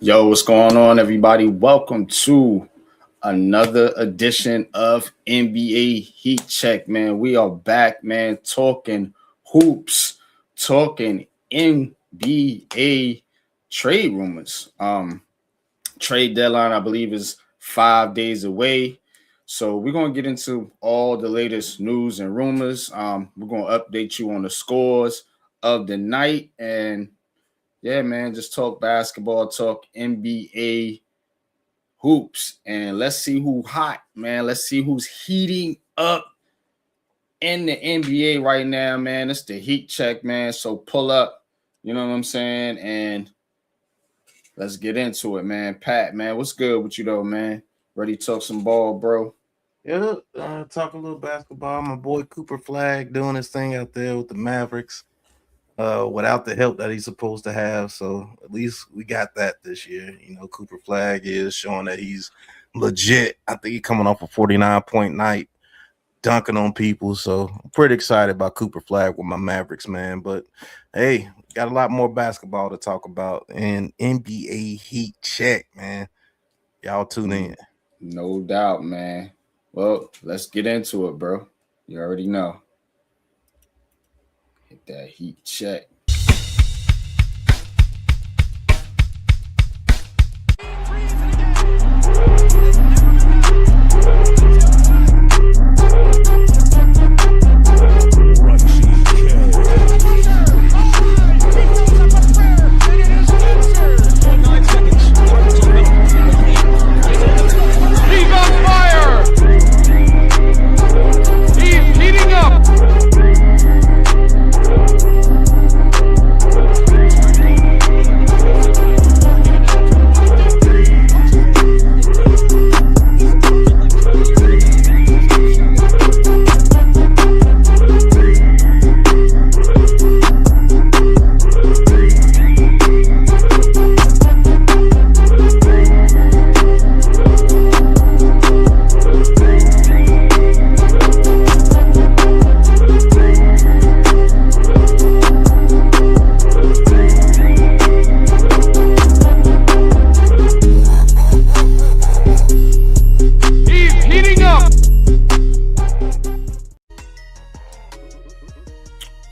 Yo, what's going on, everybody? Welcome to another edition of NBA Heat Check, man. We are back, man, talking hoops, talking NBA trade rumors. Trade deadline, I believe, is 5 days away. So we're gonna get into all the latest news and rumors. We're gonna update you on the scores of the night and yeah, man, just talk basketball, talk NBA hoops, and let's see who's hot, man. Let's see who's heating up in the NBA right now, man. It's the Heat Check, man. So pull up, you know what I'm saying? And let's get into it, man. Pat, man, what's good with you though, man? Ready to talk some ball, bro? Yeah, talk a little basketball. My boy Cooper Flag doing his thing out there with the Mavericks. Without the help that he's supposed to have. So at least we got that this year. You know, Cooper Flag is showing that he's legit. I think he's coming off a 49-point night, dunking on people. So I'm pretty excited about Cooper Flag with my Mavericks, man. But hey, got a lot more basketball to talk about and NBA Heat Check, man. Y'all tune in. No doubt, man. Well, let's get into it, bro. You already know. Hit that Heat Check.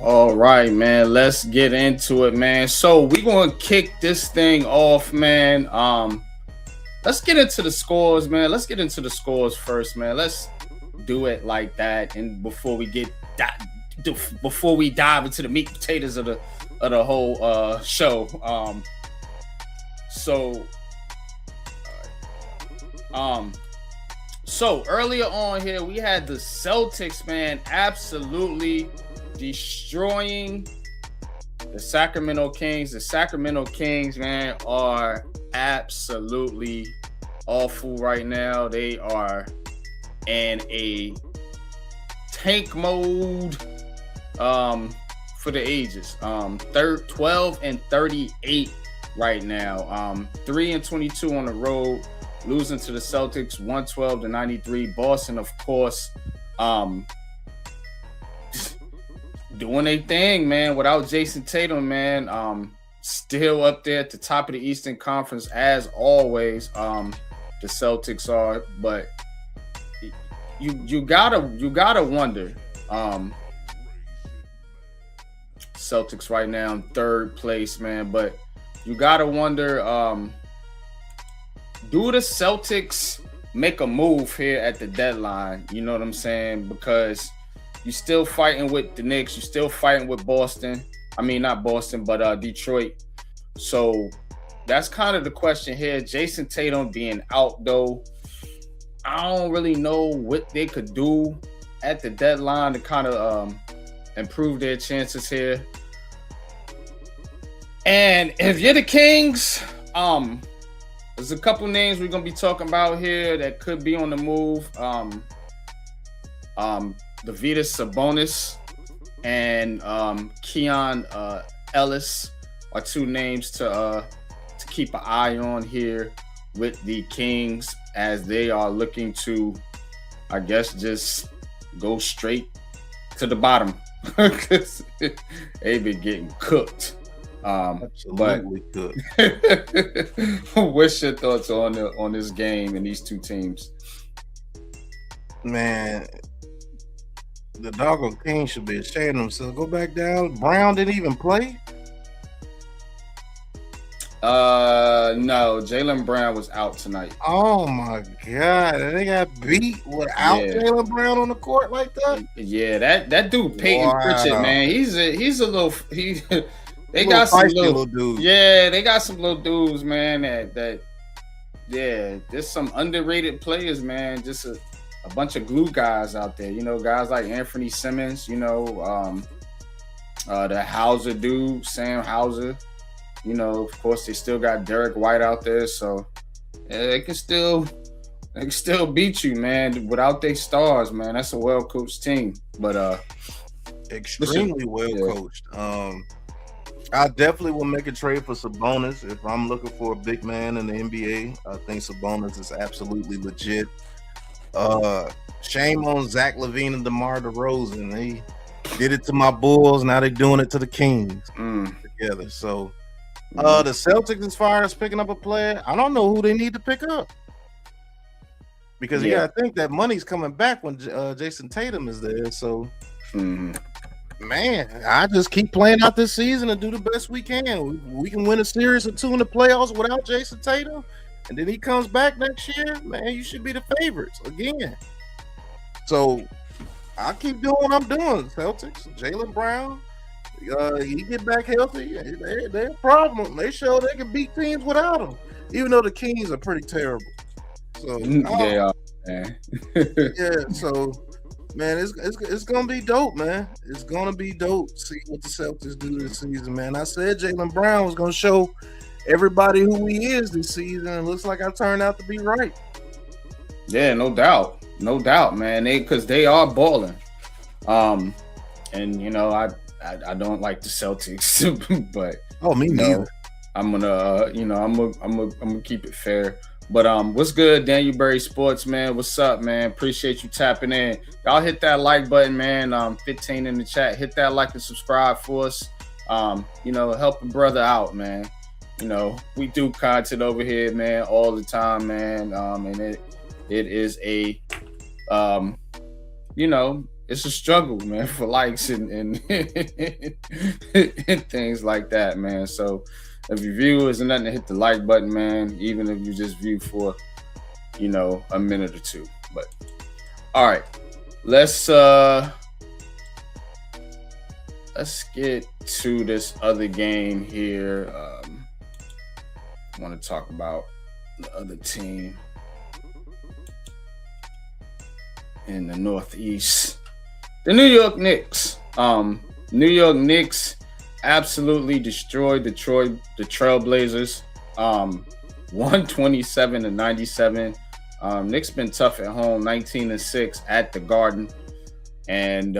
All right, man. Let's get into it, man. So we're gonna kick this thing off, man. Let's get into the scores, man. Let's get into the scores first, man. Let's do it like that. And before we dive into the meat and potatoes of the whole show. So earlier on here, we had the Celtics, man, absolutely destroying the Sacramento Kings. The Sacramento Kings, man, are absolutely awful right now. They are in a tank mode for the ages. 12 and 38 right now. 3-22 on the road, losing to the Celtics 112-93. Boston, of course, doing a thing, man, without Jason Tatum, man. Still up there at the top of the Eastern Conference as always. The Celtics are, but you gotta wonder. Celtics right now in third place, man, but you gotta wonder, do the Celtics make a move here at the deadline? You know what I'm saying? Because you're still fighting with the Knicks. You're still fighting with Boston. I mean, not Boston, but Detroit. So that's kind of the question here. Jason Tatum being out, though, I don't really know what they could do at the deadline to kind of improve their chances here. And if you're the Kings, there's a couple names we're going to be talking about here that could be on the move. Dovidas Sabonis and Keon Ellis are two names to keep an eye on here with the Kings as they are looking to, I guess, just go straight to the bottom because they've been getting cooked Absolutely but could. what's your thoughts on this game and these two teams? Man, the doggone Kings should be ashamed of themselves. Go back down. Brown didn't even play. No, Jaylen Brown was out tonight. Oh my god, and they got beat without Jaylen Brown on the court like that. Yeah, that dude Peyton Pritchard, man, he's a little they got some little dudes. Yeah, they got some little dudes, man. That there's some underrated players, man. Just a bunch of glue guys out there. You know, guys like Anthony Simmons. You know, the Hauser dude, Sam Hauser. You know, of course, they still got Derek White out there, so they can still beat you, man. Without their stars, man, that's a well coached team. But extremely well coached. I definitely will make a trade for Sabonis if I'm looking for a big man in the NBA. I think Sabonis is absolutely legit. Shame on Zach LaVine and DeMar DeRozan. They did it to my Bulls. Now they're doing it to the Kings together. So. The Celtics, as far as picking up a player, I don't know who they need to pick up because you gotta think that money's coming back when Jason Tatum is there. So, man, I just keep playing out this season and do the best we can. We can win a series or two in the playoffs without Jason Tatum, and then he comes back next year. Man, you should be the favorites again. So, I keep doing what I'm doing. Celtics, Jaylen Brown. He get back healthy. They're a problem. They show they can beat teams without him, even though the Kings are pretty terrible. So they are, man. Yeah. So, man, it's gonna be dope, man. It's gonna be dope. See what the Celtics do this season, man. I said Jaylen Brown was gonna show everybody who he is this season, and it looks like I turned out to be right. Yeah, no doubt, man. Because they are balling. And you know, I don't like the Celtics, but me neither. I'm gonna keep it fair. But what's good, Daniel Berry Sports, man? What's up, man? Appreciate you tapping in. Y'all hit that like button, man. 15 in the chat. Hit that like and subscribe for us. You know, help a brother out, man. You know, we do content over here, man, all the time, man. And it is a you know, it's a struggle, man, for likes and things like that, man. So if you view, isn't nothing to hit the like button, man, even if you just view for, you know, a minute or two. But all right, let's get to this other game here. I want to talk about the other team in the Northeast. The New York Knicks. New York Knicks absolutely destroyed the Trailblazers. 127-97. Knicks been tough at home, 19-6 at the Garden. And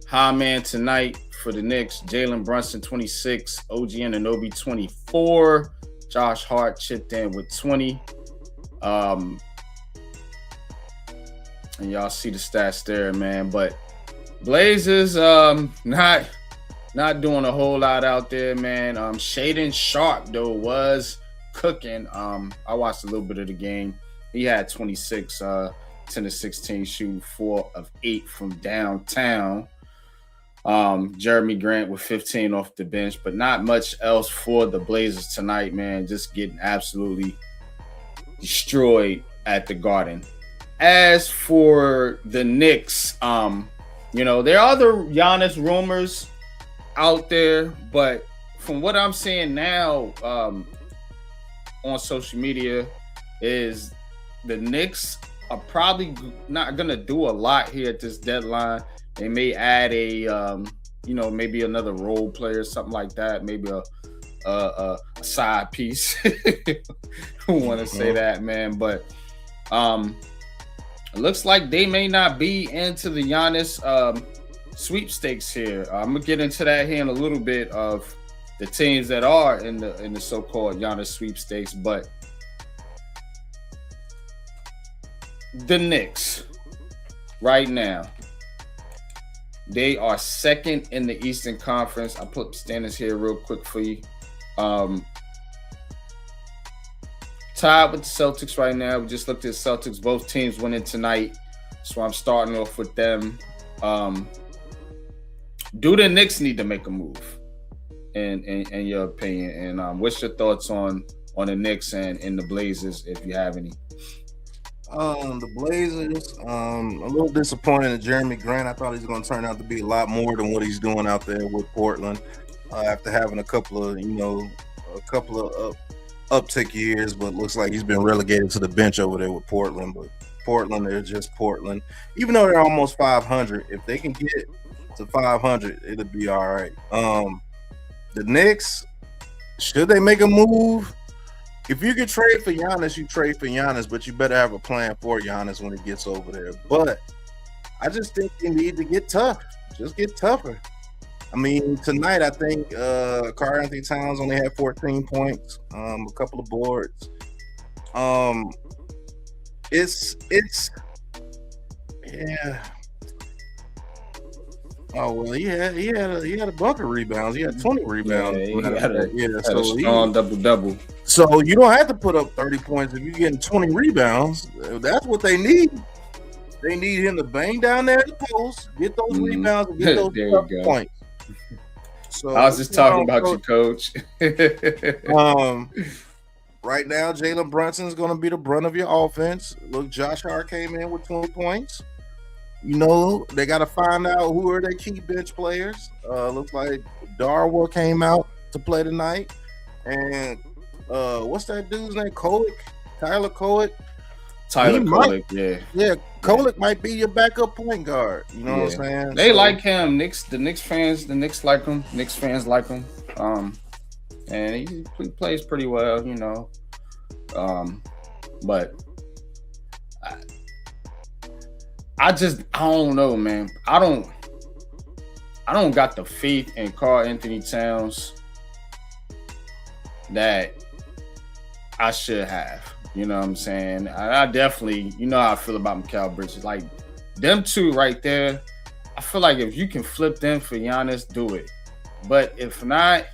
high man tonight for the Knicks, Jalen Brunson 26, OG Anunoby 24, Josh Hart chipped in with 20. And y'all see the stats there, man. But Blazers not doing a whole lot out there, man. Shaedon Sharpe, though, was cooking. I watched a little bit of the game. He had 26, 10-16, shooting 4 of 8 from downtown. Jeremy Grant with 15 off the bench, but not much else for the Blazers tonight, man. Just getting absolutely destroyed at the Garden. As for the Knicks, you know, there are other Giannis rumors out there, but from what I'm seeing now on social media is the Knicks are probably not going to do a lot here at this deadline. They may add a, you know, maybe another role player, something like that, maybe a side piece. Who want to say that, man? But it looks like they may not be into the Giannis sweepstakes here. I'm gonna get into that here in a little bit of the teams that are in the so-called Giannis sweepstakes, but the Knicks right now They are second in the Eastern Conference. I put standings here real quick for you. Tied with the Celtics right now. We just looked at the Celtics. Both teams winning tonight. So I'm starting off with them. Do the Knicks need to make a move? In your opinion? And what's your thoughts on the Knicks and the Blazers, if you have any? The Blazers, a little disappointed in Jeremy Grant. I thought he's going to turn out to be a lot more than what he's doing out there with Portland. After having a couple of uptick years, but looks like he's been relegated to the bench over there with Portland. But Portland, they're just Portland. Even though they're almost 500, if they can get to 500, it'll be all right. The Knicks, should they make a move? If you could trade for Giannis, you trade for Giannis, but you better have a plan for Giannis when he gets over there. But I just think you need to get tough. Just get tougher. I mean, tonight I think Karl-Anthony Towns only had 14 points, a couple of boards. Yeah. Oh well, he had a bucket of rebounds. He had 20 rebounds. He had a strong double. So you don't have to put up 30 points if you're getting 20 rebounds. That's what they need. They need him to bang down there at the post, get those rebounds, and get those points. So I was just talking about you, Coach. Right now, Jalen Brunson is going to be the brunt of your offense. Look, Josh Hart came in with 20 points. You know, they got to find out who are their key bench players. Looks like Darwa came out to play tonight. And what's that dude's name? Tyler Kolek. Yeah, Kolek might be your backup point guard. You know what I'm saying? They like him. The Knicks like him. Knicks fans like him. And he plays pretty well, you know. But I don't know, man. I don't got the faith in Karl-Anthony Towns that I should have. You know what I'm saying? I definitely, you know how I feel about Mikal Bridges. Like, them two right there, I feel like if you can flip them for Giannis, do it. But if not,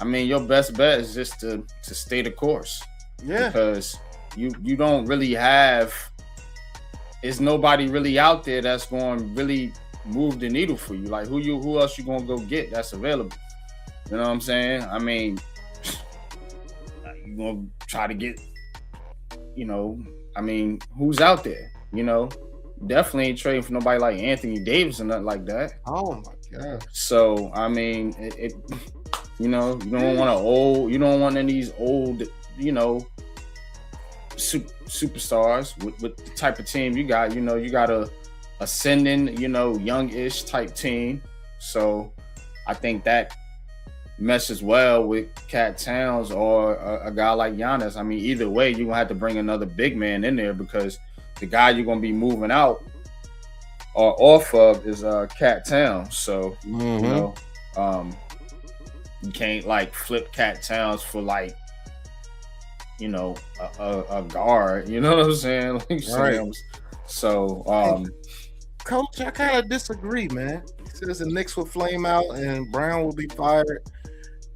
I mean, your best bet is just to stay the course. Yeah. Because you don't really have – there's nobody really out there that's going to really move the needle for you. Like, who else you going to go get that's available? You know what I'm saying? I mean, you're going to try to get – you know, I mean, who's out there? You know, definitely ain't trading for nobody like Anthony Davis or nothing like that. Oh my God! So I mean, you know, you don't want any of these old, you know, superstars with the type of team you got. You know, you got a ascending, you know, youngish type team. So I think that meshes well with Cat Towns or a guy like Giannis. I mean, either way, you're going to have to bring another big man in there because the guy you're going to be moving out or off of is Cat Towns. So, you know, you can't, like, flip Cat Towns for, like, you know, a guard. You know what I'm saying? Like, right. So, Coach, I kind of disagree, man. He says the Knicks will flame out and Brown will be fired.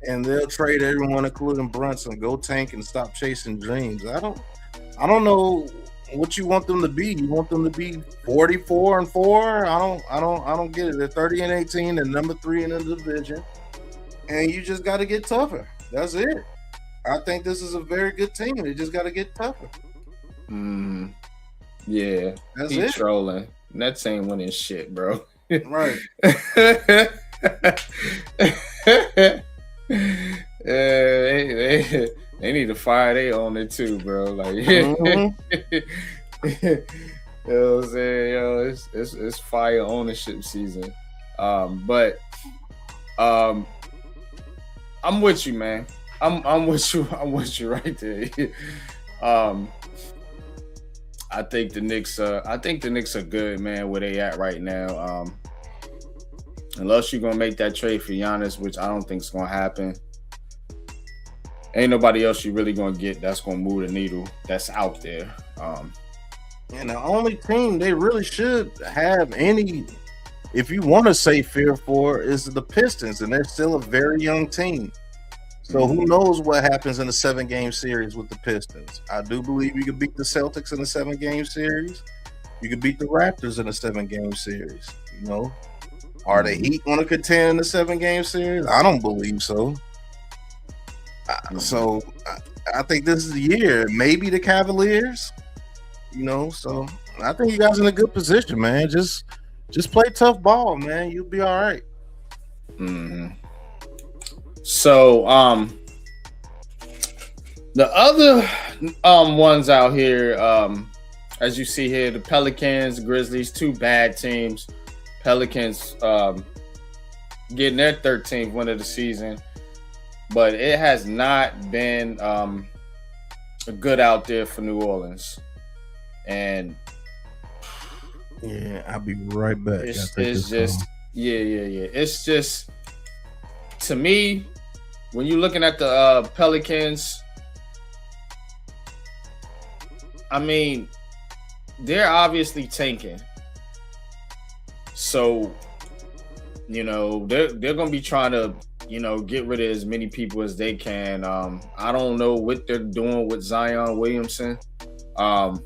And they'll trade everyone, including Brunson. Go tank and stop chasing dreams. I don't know what you want them to be. You want them to be 44-4? I don't get it. They're 30-18 and number 3 in the division. And you just got to get tougher. That's it. I think this is a very good team. They just got to get tougher. Yeah. That's it. Trolling. Nets ain't winning shit, bro. Right. They need to fire their owner too, bro. Like, you know what I'm saying? Yo, it's fire ownership season. But I'm with you, man. I'm with you. I'm with you right there. I think the Knicks are good, man, where they at right now. Unless you're gonna make that trade for Giannis, which I don't think is gonna happen. Ain't nobody else you really gonna get that's gonna move the needle that's out there. And the only team they really should have any if you want to say fear for, is the Pistons, and they're still a very young team. So who knows what happens in a 7-game series with the Pistons? I do believe you could beat the Celtics in a 7-game series. You could beat the Raptors in a 7-game series. You know, are the Heat going to contend in a 7-game series? I don't believe so. So I think this is the year. Maybe the Cavaliers. You know, so I think you guys in a good position, man. Just play tough ball, man. You'll be all right. Mm-hmm. So, the other ones out here, as you see here, the Pelicans, Grizzlies, 2 bad teams. Pelicans getting their 13th win of the season, but it has not been good out there for New Orleans. And yeah, I'll be right back. It's just It's just, to me, when you're looking at the Pelicans, I mean, they're obviously tanking. So, you know, they're going to be trying to, you know, get rid of as many people as they can. I don't know what they're doing with Zion Williamson. I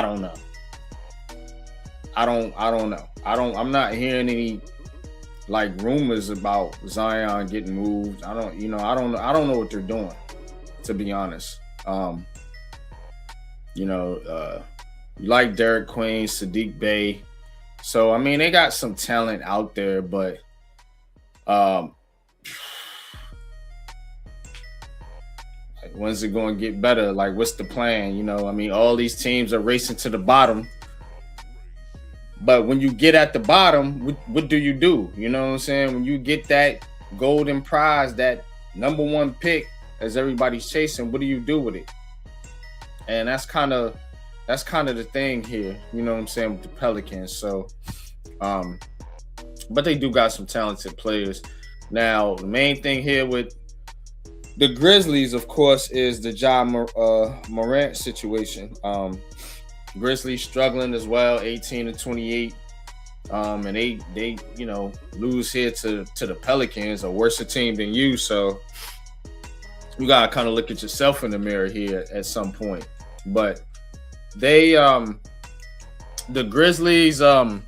don't know. I don't know. I'm not hearing any like rumors about Zion getting moved. I don't know what they're doing, to be honest. You like Derek Queen, Sadiq Bey. So, I mean, they got some talent out there, but when's it going to get better? Like, what's the plan? You know, I mean, all these teams are racing to the bottom. But when you get at the bottom, what do? You know what I'm saying? When you get that golden prize, that number 1 pick, as everybody's chasing, what do you do with it? And that's kind of the thing here, you know what I'm saying, with the Pelicans. So, but they do got some talented players. Now, the main thing here with the Grizzlies, of course, is the Ja Morant situation. Grizzlies struggling as well, 18-28. And they you know, lose here to the Pelicans, a worse team than you. So you gotta kind of look at yourself in the mirror here at some point. But they the Grizzlies they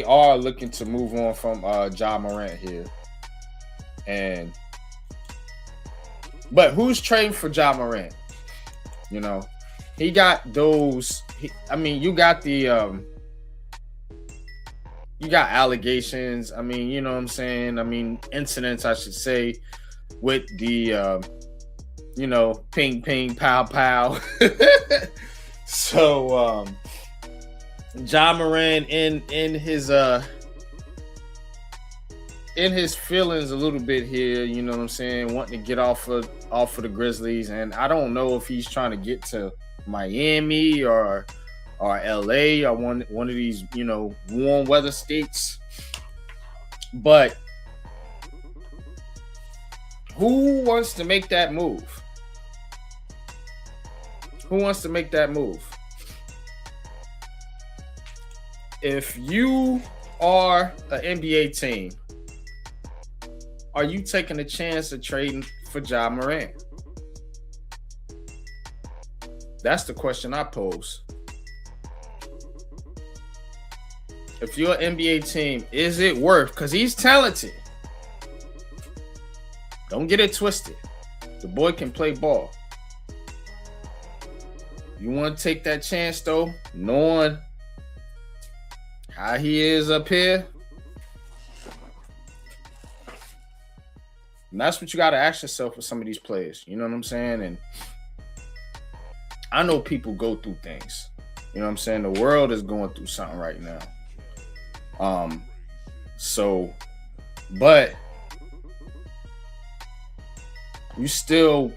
are looking to move on from Ja Morant here. But who's trading for Ja Morant? You know, he got those. You got the you got allegations. I mean, you know what I'm saying? I mean, incidents, I should say, with the you know, ping, ping, pow, pow. So, Ja Morant in his feelings a little bit here, you know what I'm saying, wanting to get off of the Grizzlies, and I don't know if he's trying to get to Miami or LA or one of these, you know, warm weather states. But who wants to make that move? Who wants to make that move? If you are an NBA team, are you taking a chance of trading for Ja Morant? That's the question I pose. If you're an NBA team, is it worth? Because he's talented. Don't get it twisted. The boy can play ball. You want to take that chance, though, knowing how he is up here? And that's what you got to ask yourself with some of these players. You know what I'm saying? And I know people go through things. You know what I'm saying? The world is going through something right now. But you still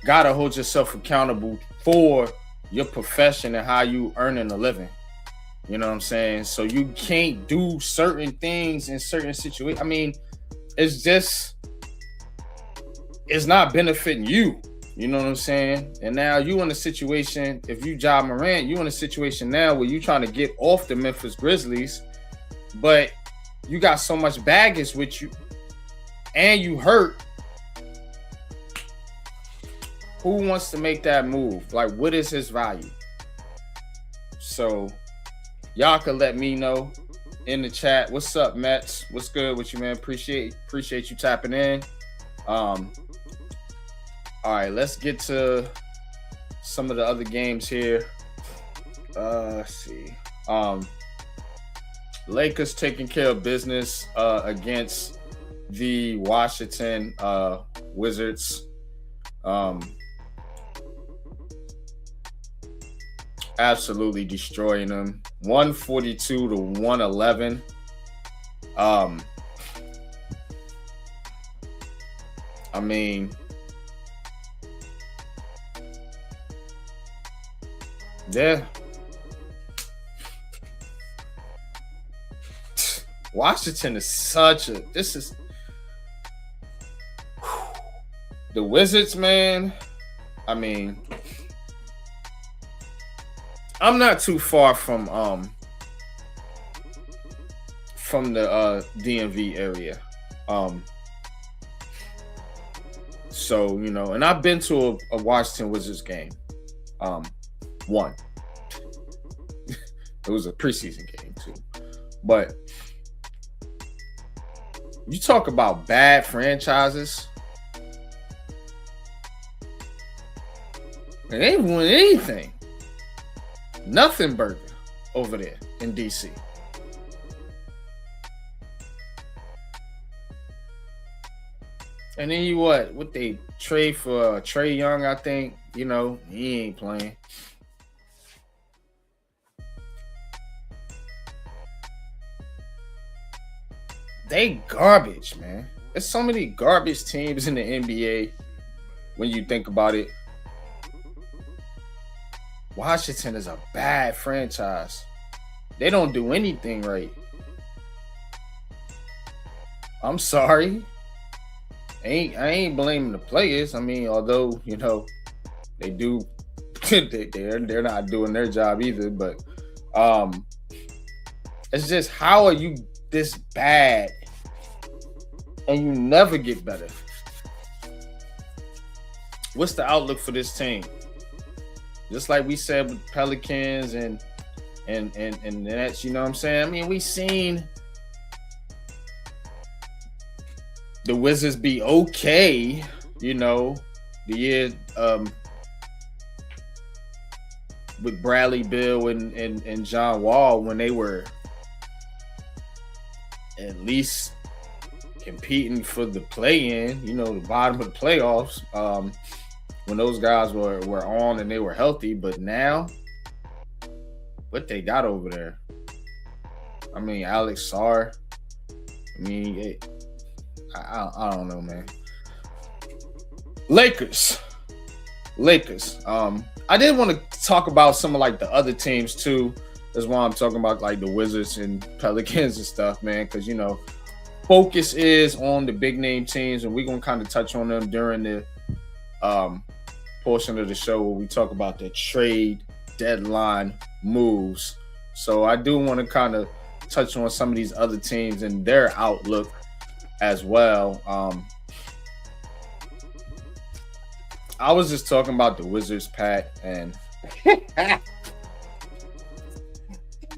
gotta hold yourself accountable for your profession and how you earning a living. You know what I'm saying? So you can't do certain things in certain situations. I mean, it's not benefiting you. You know what I'm saying? And now you in a situation, if you Ja Morant, you in a situation now where you trying to get off the Memphis Grizzlies, but you got so much baggage with you and you hurt. Who wants to make that move? Like, what is his value? So y'all can let me know in the chat. What's up, Mets? What's good with you, man? Appreciate you tapping in. All right, let's get to some of the other games here. Let's see. Lakers taking care of business against the Washington Wizards. Absolutely destroying them. 142 to 111. I mean, yeah. Washington is the Wizards, man. I mean, I'm not too far from the DMV area. So, you know, and I've been to a Washington Wizards game. One. It was a preseason game too. But you talk about bad franchises. They ain't won anything. Nothing burger over there in DC. And then you what they trade for Trae Young, I think. You know, he ain't playing. They garbage, man. There's so many garbage teams in the NBA when you think about it. Washington is a bad franchise. They don't do anything right. I'm sorry. I ain't blaming the players. I mean, although, you know, they do they're not doing their job either, but it's just, how are you this bad and you never get better? What's the outlook for this team? Just like we said with Pelicans and that's, you know what I'm saying? I mean, we seen the Wizards be okay, you know, the year with Bradley Beal and John Wall, when they were at least competing for the play-in, you know, the bottom of the playoffs, when those guys were on and they were healthy. But now, what they got over there? I mean, Alex Sarr. I mean, I don't know, man. Lakers. I did want to talk about some of like the other teams too. That's why I'm talking about like the Wizards and Pelicans and stuff, man. Because, you know, focus is on the big name teams, and we're gonna kind of touch on them during the portion of the show where we talk about the trade deadline moves. So I do want to kind of touch on some of these other teams and their outlook as well. I was just talking about the Wizards, Pat, and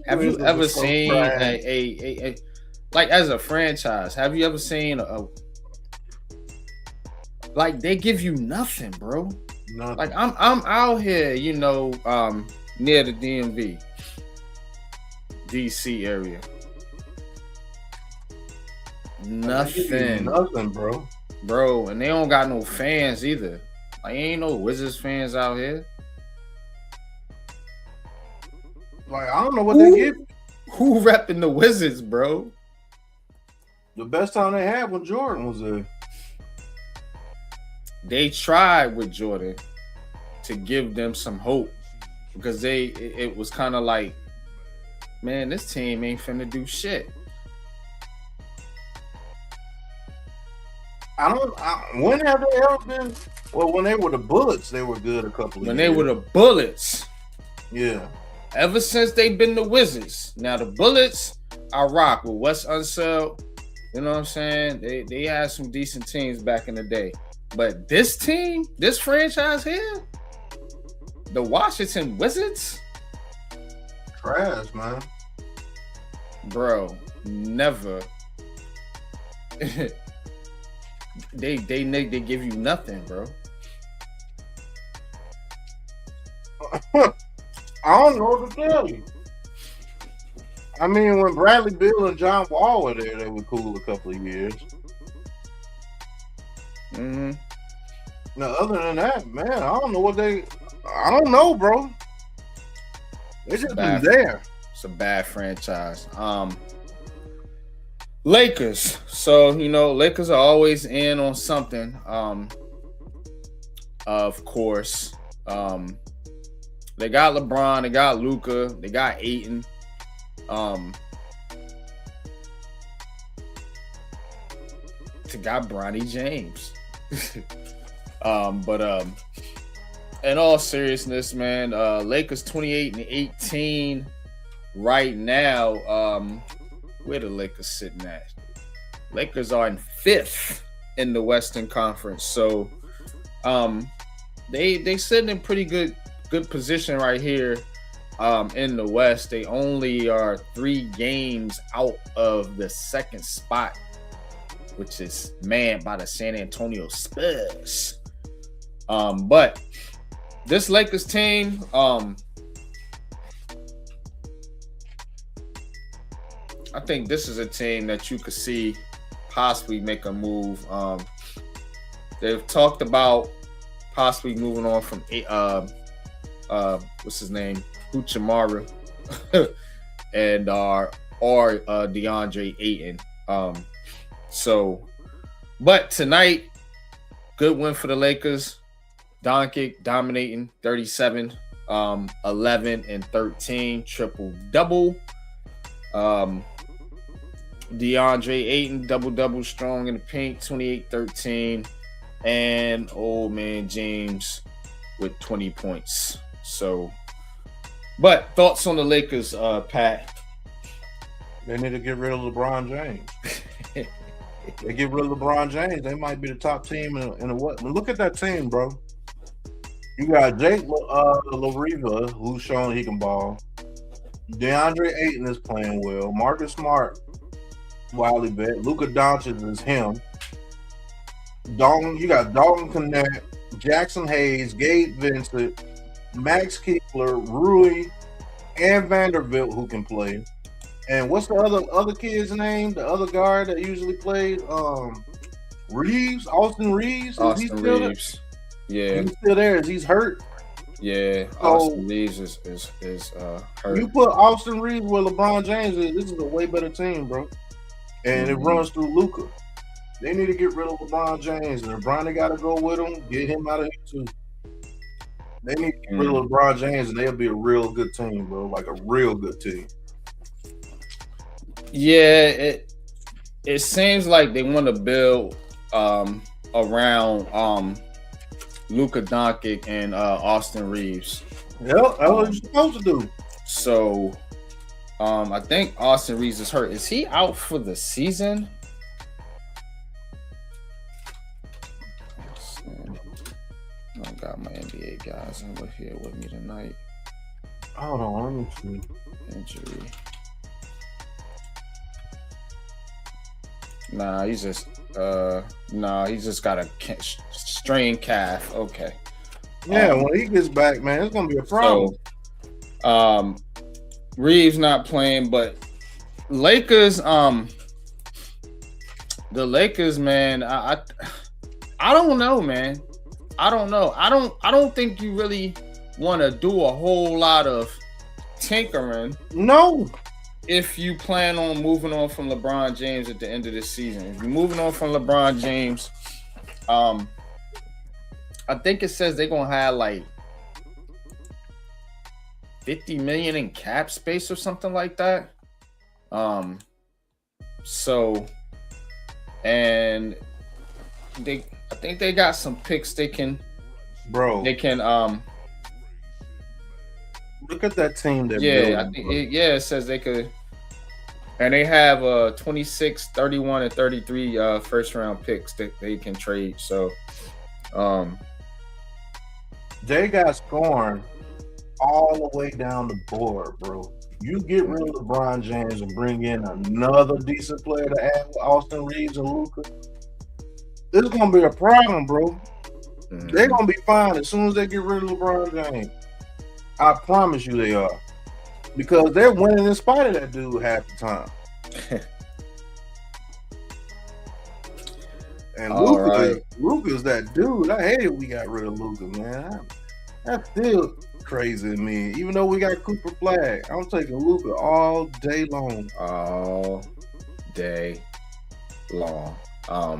have you ever seen a like, as a franchise, have you ever seen like, they give you nothing, bro? Nothing. Like, I'm out here, you know, near the DMV, DC area. Nothing, bro. And they don't got no fans either. Like, ain't no Wizards fans out here. Like, I don't know what they give. Who repping the Wizards, bro? The best time they had when Jordan was there. They tried with Jordan to give them some hope, because it was kind of like, man, this team ain't finna do shit. When have they ever been? Well, when they were the Bullets, they were good a couple of When years. they were the Bullets. Yeah. Ever since they've been the Wizards. Now the Bullets, I rock with Wes Unseld. You know what I'm saying? They had some decent teams back in the day. But this team, this franchise here, the Washington Wizards, Trash, man. bro, never. they give you nothing, bro. I don't know what to tell you. I mean, when Bradley Beal and John Wall were there, they were cool a couple of years. Mm-hmm. Now, other than that, man, I don't know what I don't know, bro. They just been there. It's a bad franchise. Lakers. So, Lakers are always in on something. Of course. They got LeBron, they got Luka, they got Ayton. They got Bronny James. But in all seriousness, man, Lakers 28-18 right now. Where the Lakers sitting at? Lakers are in 5th in the Western Conference. So they sitting in pretty good position right here in the West. They only are 3 games out of the second spot, which is manned by the San Antonio Spurs. But this Lakers team, I think this is a team that you could see possibly make a move. They've talked about possibly moving on from what's his name, Uchimara, and or DeAndre Ayton. But tonight, good win for the Lakers. Doncic dominating 37, 11 and 13, triple double. DeAndre Ayton double strong in the paint, 28-13, and old man James with 20 points. So, but thoughts on the Lakers, Pat? They need to get rid of LeBron James. They get rid of LeBron James, they might be the top team in the what? Look at that team, bro. You got Jake LaRiva, who's showing he can ball. DeAndre Ayton is playing well. Marcus Smart, Wiley bet. Luka Doncic is him. You got Dalton Connect, Jackson Hayes, Gabe Vincent, Max Keeler, Rui, and Vanderbilt who can play. And what's the other kid's name? The other guard that usually played? Reeves, Austin Reeves. Austin Reeves. Yeah, he's still there. Is he's hurt? Yeah, Austin Reeves is hurt. You put Austin Reeves where LeBron James is. This is a way better team, bro. And it runs through Luka. They need to get rid of LeBron James, and if Bronny got to go with him, get him out of here too. They need to get rid of LeBron James, and they'll be a real good team, bro. Like a real good team. Yeah, it seems like they want to build around Luka Doncic and Austin Reeves. Yeah, that's what you're supposed to do. So, I think Austin Reeves is hurt. Is he out for the season? I got my NBA guys over here with me tonight. Hold on, let me see. Injury. Nah, he's just got a strained calf. Okay. Yeah, when he gets back, man, it's gonna be a problem. So, Reeves not playing, but Lakers, the Lakers, man, I don't know, man. I don't know. I don't think you really want to do a whole lot of tinkering. No. If you plan on moving on from LeBron James at the end of this season. If you're moving on from LeBron James, I think it says they're gonna have like $50 million in cap space or something like that. So, and I think they got some picks they can Bro, look at that team they're building. I think it says they could, and they have 26, 31, and 33 first round picks that they can trade. So they got scoring all the way down the board, bro. You get rid of LeBron James and bring in another decent player to add with Austin Reeves and Luka. This is gonna be a problem, bro. They're gonna be fine as soon as they get rid of LeBron James. I promise you they are. Because they're winning in spite of that dude half the time. And Luka's that dude. I hate it we got rid of Luka, man. That's still crazy to me. Even though we got Cooper Flag, I'm taking Luka all day long. All day long. All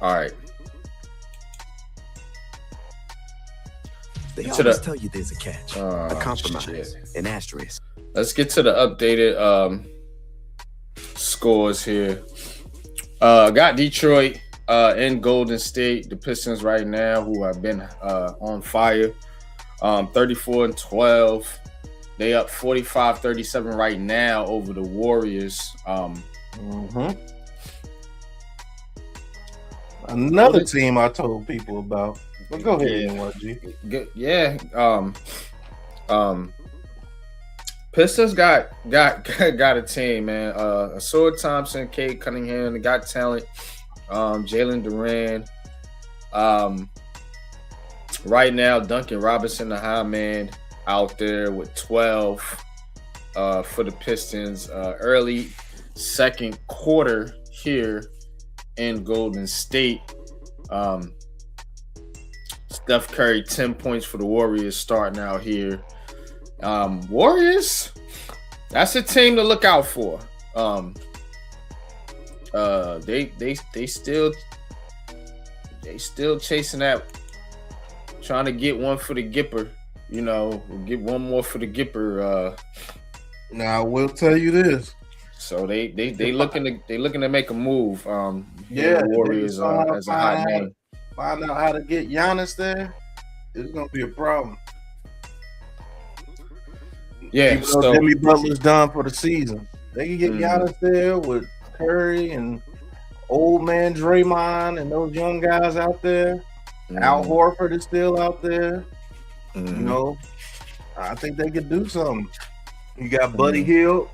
right. They always tell you there's a catch, a compromise, an asterisk. Let's get to the updated scores here. Got Detroit in Golden State, the Pistons right now, who have been on fire. 34-12. They up 45-37 right now over the Warriors. Another team I told people about. But go ahead, NYG. Yeah. Pistons got a team, man. Asura Thompson, Cade Cunningham, they got talent. Jalen Duran. Right now, Duncan Robinson, the high man, out there with 12 for the Pistons. Early second quarter here in Golden State. Steph Curry, 10 points for the Warriors starting out here. Warriors, that's a team to look out for. They still chasing that, trying to get one for the Gipper. You know, get one more for the Gipper. Now I will tell you this. So they looking to make a move. The Warriors as a hot name. Find out how to get Giannis there. It's gonna be a problem. Yeah, so Jimmy Butler's done for the season. They can get Giannis there with Curry and old man Draymond and those young guys out there. Al Horford is still out there. You know, I think they could do something. You got Buddy Hield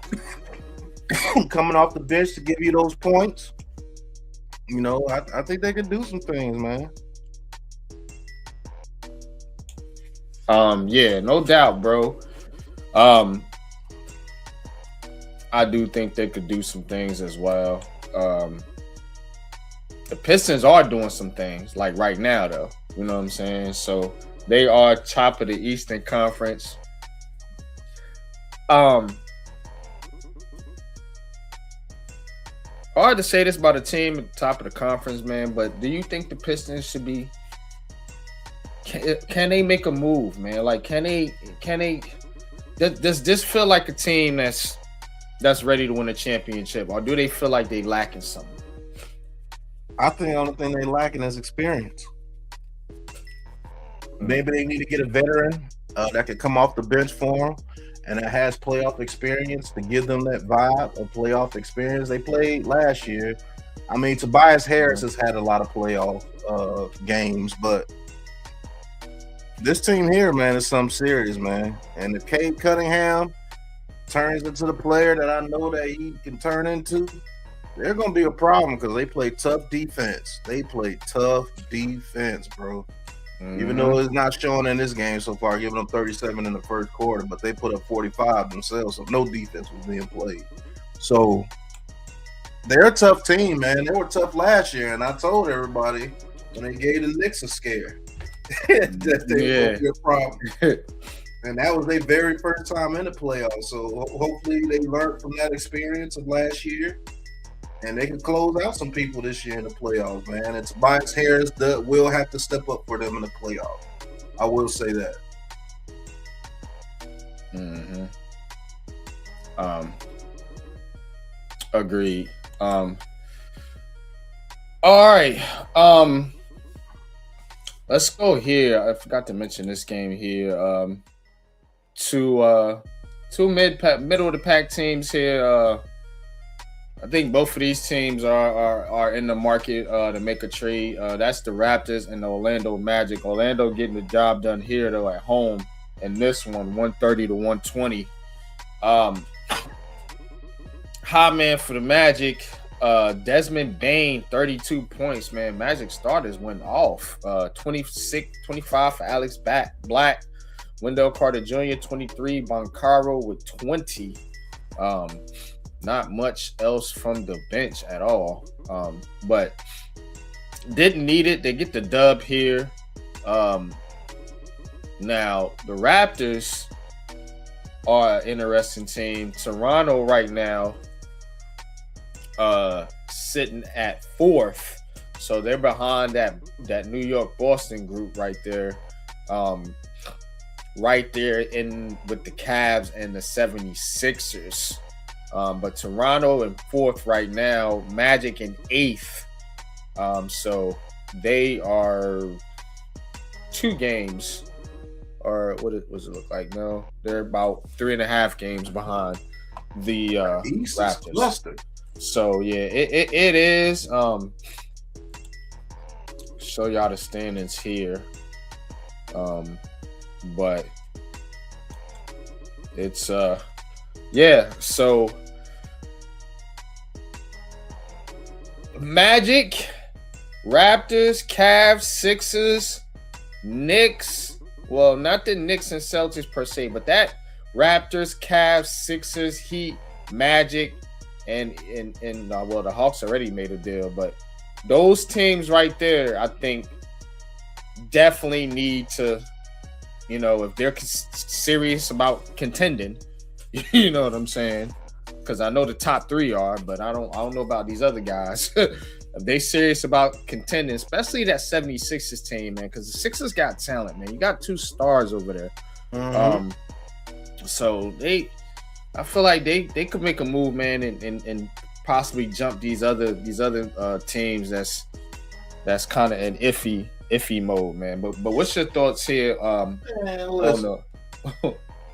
coming off the bench to give you those points. You know, I think they could do some things, man. Yeah, no doubt, bro. I do think they could do some things as well. The Pistons are doing some things, like right now, though. You know what I'm saying? So they are top of the Eastern Conference. Hard to say this about a team at the top of the conference, man, but do you think the Pistons should be can they make a move, man? Like can they does this feel like a team that's ready to win a championship, or do they feel like they lacking something? I think the only thing they lacking is experience. Maybe they need to get a veteran that could come off the bench for them and that has playoff experience to give them that vibe of playoff experience. They played last year. I mean, Tobias Harris has had a lot of playoff games, but this team here, man, is something serious, man. And if Cade Cunningham turns into the player that I know that he can turn into, they're going to be a problem because they play tough defense. They play tough defense, bro. Even though it's not showing in this game so far, giving them 37 in the first quarter, but they put up 45 themselves, so no defense was being played. So they're a tough team, man. They were tough last year, and I told everybody when they gave the Knicks a scare that they would be a problem. And that was their very first time in the playoffs. So hopefully they learned from that experience of last year. And they can close out some people this year in the playoffs, man. And Tobias Harris will have to step up for them in the playoffs. I will say that. Agreed. All right. Let's go here. I forgot to mention this game here. Two middle of the pack teams here. I think both of these teams are in the market to make a trade. That's the Raptors and the Orlando Magic. Orlando getting the job done here though at home in this one, 130 to 120. Hot man for the Magic. Desmond Bane, 32 points, man. Magic starters went off. 25 for Alex Black. Wendell Carter Jr., 23. Boncaro with 20. Not much else from the bench at all. But didn't need it. They get the dub here. Now, the Raptors are an interesting team. Toronto right now sitting at 4th, so they're behind that New York Boston group right there, in with the Cavs and the 76ers. But Toronto in 4th right now, Magic in 8th. So they are 2 games, or what does it look like? No, they're about 3.5 games behind the Raptors. So yeah, it is. Show y'all the standings here. But it's yeah, so Magic, Raptors, Cavs, Sixers, Knicks. Well, not the Knicks and Celtics per se, but that Raptors, Cavs, Sixers, Heat, Magic, and well, the Hawks already made a deal, but those teams right there, I think, definitely need to, if they're serious about contending, you know what I'm saying? Because I know the top 3 are, but I don't know about these other guys. If they serious about contending, especially that 76ers team, man, because the Sixers got talent, man. You got 2 stars over there. Mm-hmm. So I feel like they could make a move, man, and possibly jump these other teams that's kind of in iffy mode, man. But what's your thoughts here? Man, listen,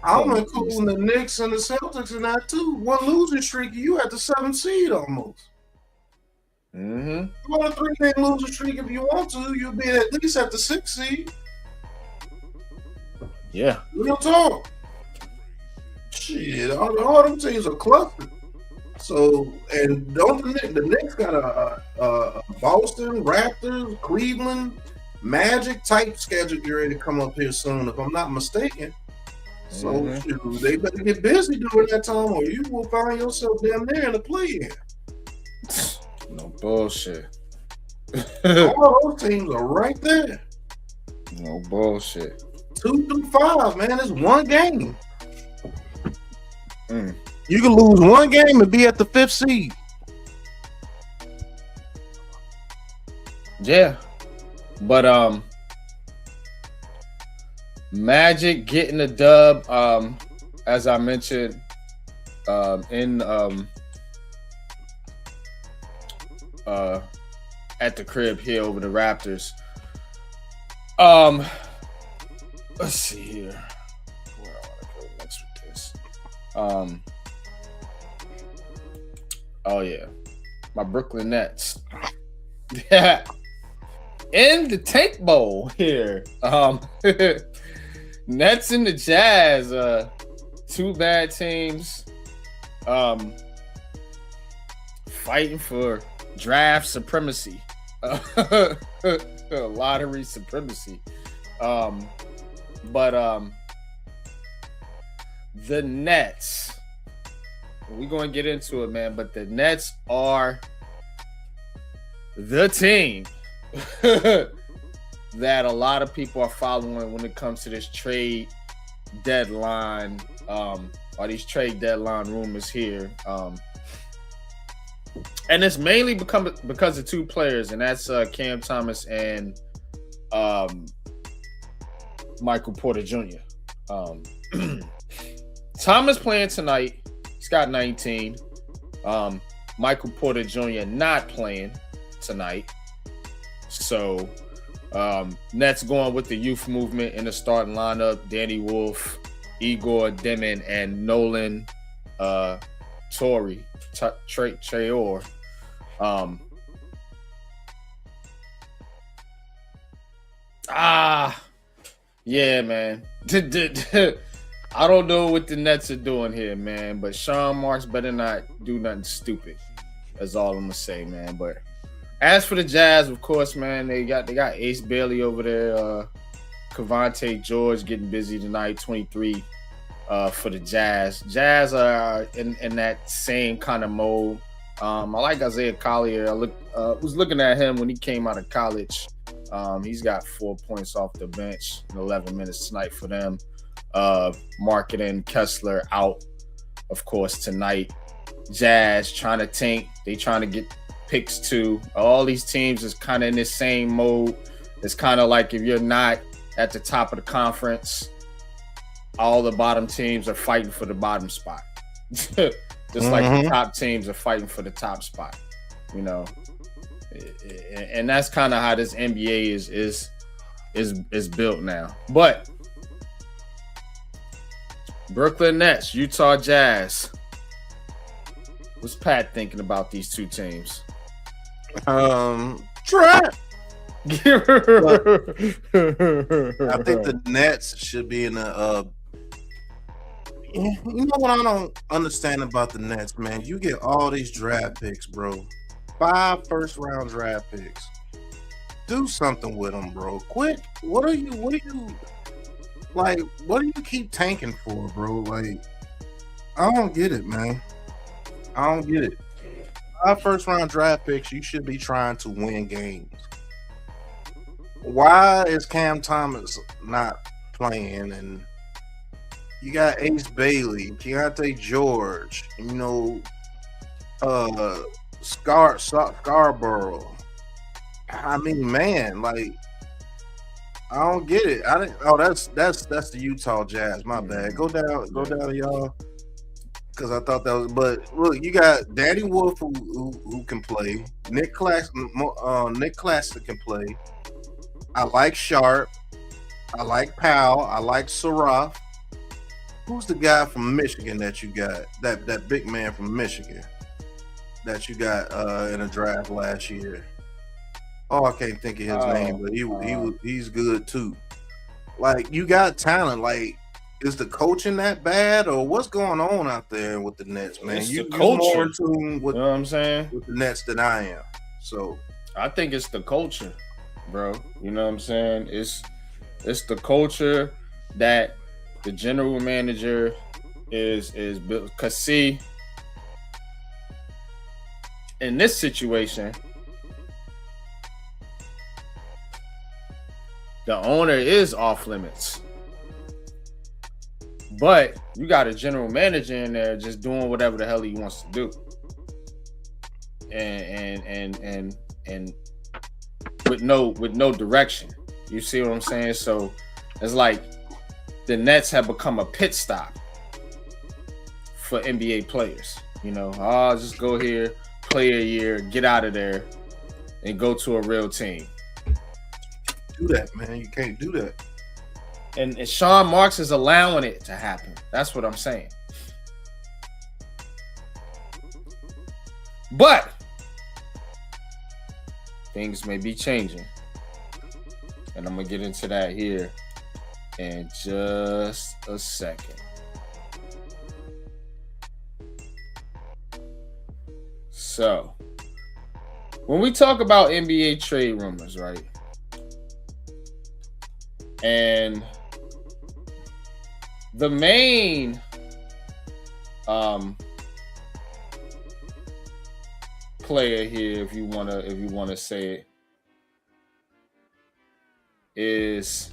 I'm including the Knicks and the Celtics in that too. One losing streak, you at the 7th seed almost. Mm-hmm. You want a 3-game losing streak if you want to, you'll be at least at the 6th seed. Yeah. Real talk. Shit, all them teams are clustered. So, and don't the Knicks got a Boston, Raptors, Cleveland, Magic type schedule get ready to come up here soon, if I'm not mistaken. So they better get busy during that time, or you will find yourself down there in the play-in. No bullshit. All those teams are right there. No bullshit. 2 through 5, man. It's 1 game. You can lose 1 game and be at the 5th seed. Yeah, but Magic getting the dub. As I mentioned, in at the crib here over the Raptors. Let's see here. Where I want to go next with this. Oh yeah, my Brooklyn Nets. Yeah, in the Tank Bowl here. Nets and the Jazz. 2 bad teams. Fighting for draft supremacy. Lottery supremacy. But the Nets, we're going to get into it, man, but the Nets are the team that a lot of people are following when it comes to this trade deadline, or these trade deadline rumors here. And it's mainly because of 2 players, and that's Cam Thomas and Michael Porter Jr. Thomas playing tonight. He's got 19. Michael Porter Jr. not playing tonight. So Nets going with the youth movement in the starting lineup: Danny Wolf, Igor Demon, and Nolan Traore. Yeah, man. I don't know what the Nets are doing here, man, but Sean Marks better not do nothing stupid. That's all I'm gonna say, man. But as for the Jazz, of course, man, they got Ace Bailey over there. Cavante George getting busy tonight, 23 for the Jazz. Jazz are in that same kind of mode. I like Isaiah Collier. I was looking at him when he came out of college. He's got 4 points off the bench in 11 minutes tonight for them. Marketing Kessler out, of course, tonight. Jazz trying to tank. They trying to get picks too. All these teams is kind of in this same mode. It's kind of like if you're not at the top of the conference, all the bottom teams are fighting for the bottom spot. Just like the top teams are fighting for the top spot, you know. And that's kind of how this NBA is built now. But Brooklyn Nets, Utah Jazz. What's Pat thinking about these two teams? Trap. I think the Nets should be in a. You know what I don't understand about the Nets, man? You get all these draft picks, bro. 5 first-round draft picks. Do something with them, bro. Quit. What do you like? What do you keep tanking for, bro? Like, I don't get it, man. I don't get it. 5 first-round draft picks. You should be trying to win games. Why is Cam Thomas not playing? And you got Ace Bailey, Keontae George, you know, Scarborough. I mean, man, like, I don't get it. I didn't. Oh, that's the Utah Jazz. My bad. Go down, y'all. Because I thought that was. But look, you got Danny Wolf who can play. Nick Claxton can play. I like Sharp. I like Powell. I like Saraf. Who's the guy from Michigan that you got? That big man from Michigan that you got in a draft last year. Oh, I can't think of his name, but he's good too. Like, you got talent. Like, is the coaching that bad, or what's going on out there with the Nets, man? You're more in tune with, you know what I'm saying, with the Nets than I am. So I think it's the culture, bro. You know what I'm saying? It's the culture that the general manager is built. Because see, in this situation, the owner is off limits, but you got a general manager in there just doing whatever the hell he wants to do, and with no direction. You see what I'm saying? So it's like the Nets have become a pit stop for NBA players. You know, just go here, play a year, get out of there, and go to a real team. Do that, man. You can't do that. And Sean Marks is allowing it to happen. That's what I'm saying. But things may be changing. And I'm going to get into that here in just a second. So, when we talk about NBA trade rumors, right? And the main player here, if you wanna say it, is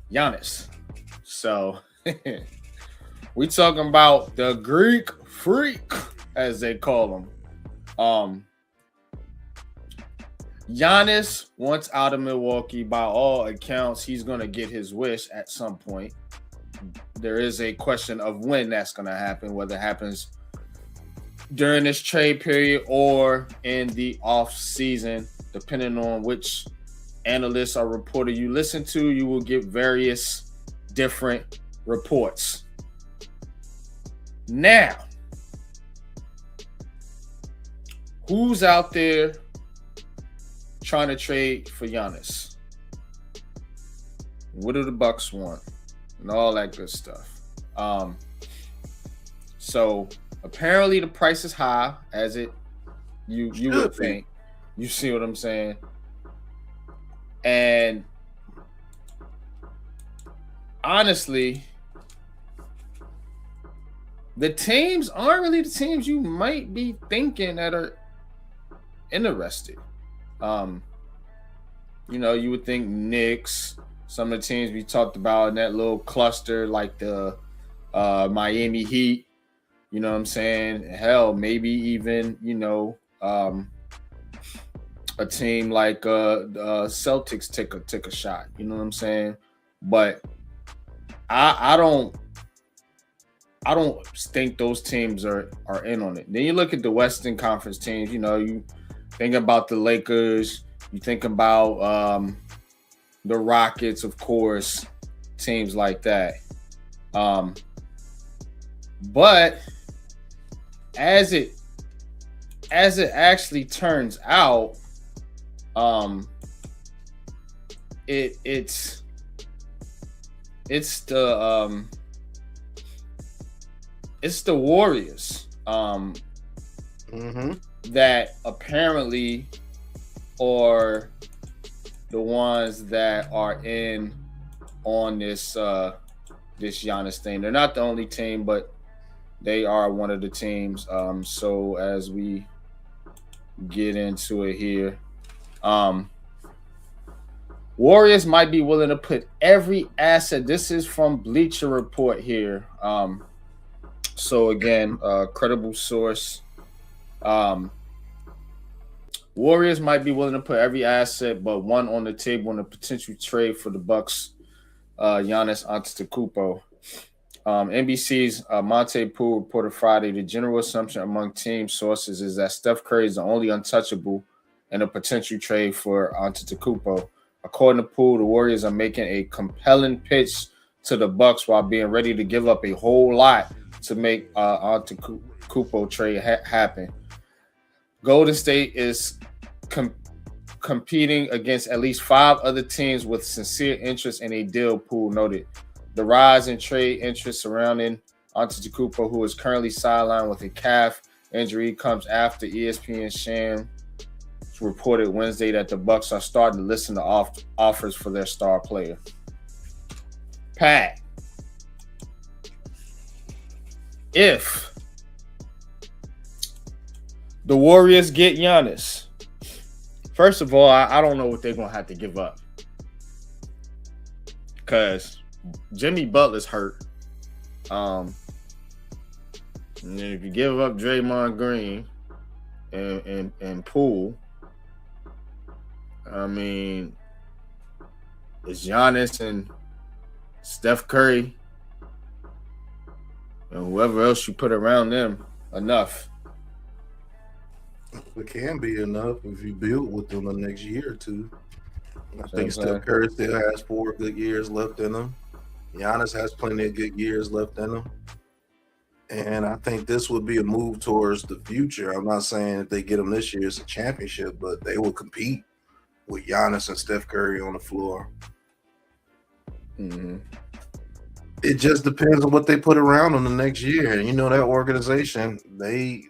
Giannis. So we talking about the Greek Freak, as they call him. Giannis wants out of Milwaukee. By all accounts, he's going to get his wish at some point. There is a question of when that's going to happen, whether it happens during this trade period or in the off season, depending on which analyst or reporter you listen to, you will get various different reports. Now, who's out there trying to trade for Giannis? What do the Bucks want? And all that good stuff. So apparently the price is high, as you would think. You see what I'm saying? And honestly, the teams aren't really the teams you might be thinking that are interested. You would think Knicks, some of the teams we talked about in that little cluster, like the Miami Heat, you know what I'm saying? Hell, maybe even, a team like Celtics take a shot, you know what I'm saying? But I don't think those teams are in on it. Then you look at the Western Conference teams, you think about the Lakers, you think about the Rockets, of course, teams like that. But as it actually turns out, it's the Warriors that apparently are the ones that are in on this Giannis thing. They're not the only team, but they are one of the teams. So as we get into it here, Warriors might be willing to put every asset. This is from Bleacher Report here. So again, credible source. Warriors might be willing to put every asset but one on the table in a potential trade for the Bucks. Giannis Antetokounmpo. NBC's Monte Poole reported Friday the general assumption among team sources is that Steph Curry is the only untouchable in a potential trade for Antetokounmpo. According to Poole, the Warriors are making a compelling pitch to the Bucks while being ready to give up a whole lot to make Antetokounmpo trade happen. Golden State is competing against at least 5 other teams with sincere interest in a deal, Poole noted. The rise in trade interest surrounding Antetokounmpo, who is currently sidelined with a calf injury, comes after ESPN Shams reported Wednesday that the Bucks are starting to listen to offers for their star player. Pat, if the Warriors get Giannis, first of all, I don't know what they're going to have to give up. Because Jimmy Butler's hurt. And if you give up Draymond Green and Poole, I mean, it's Giannis and Steph Curry and whoever else you put around them enough. It can be enough if you build with them the next year or two. I think Steph Curry still has 4 good years left in him. Giannis has plenty of good years left in him. And I think this would be a move towards the future. I'm not saying if they get them this year, it's a championship, but they will compete with Giannis and Steph Curry on the floor. Mm-hmm. It just depends on what they put around them the next year. And that organization, they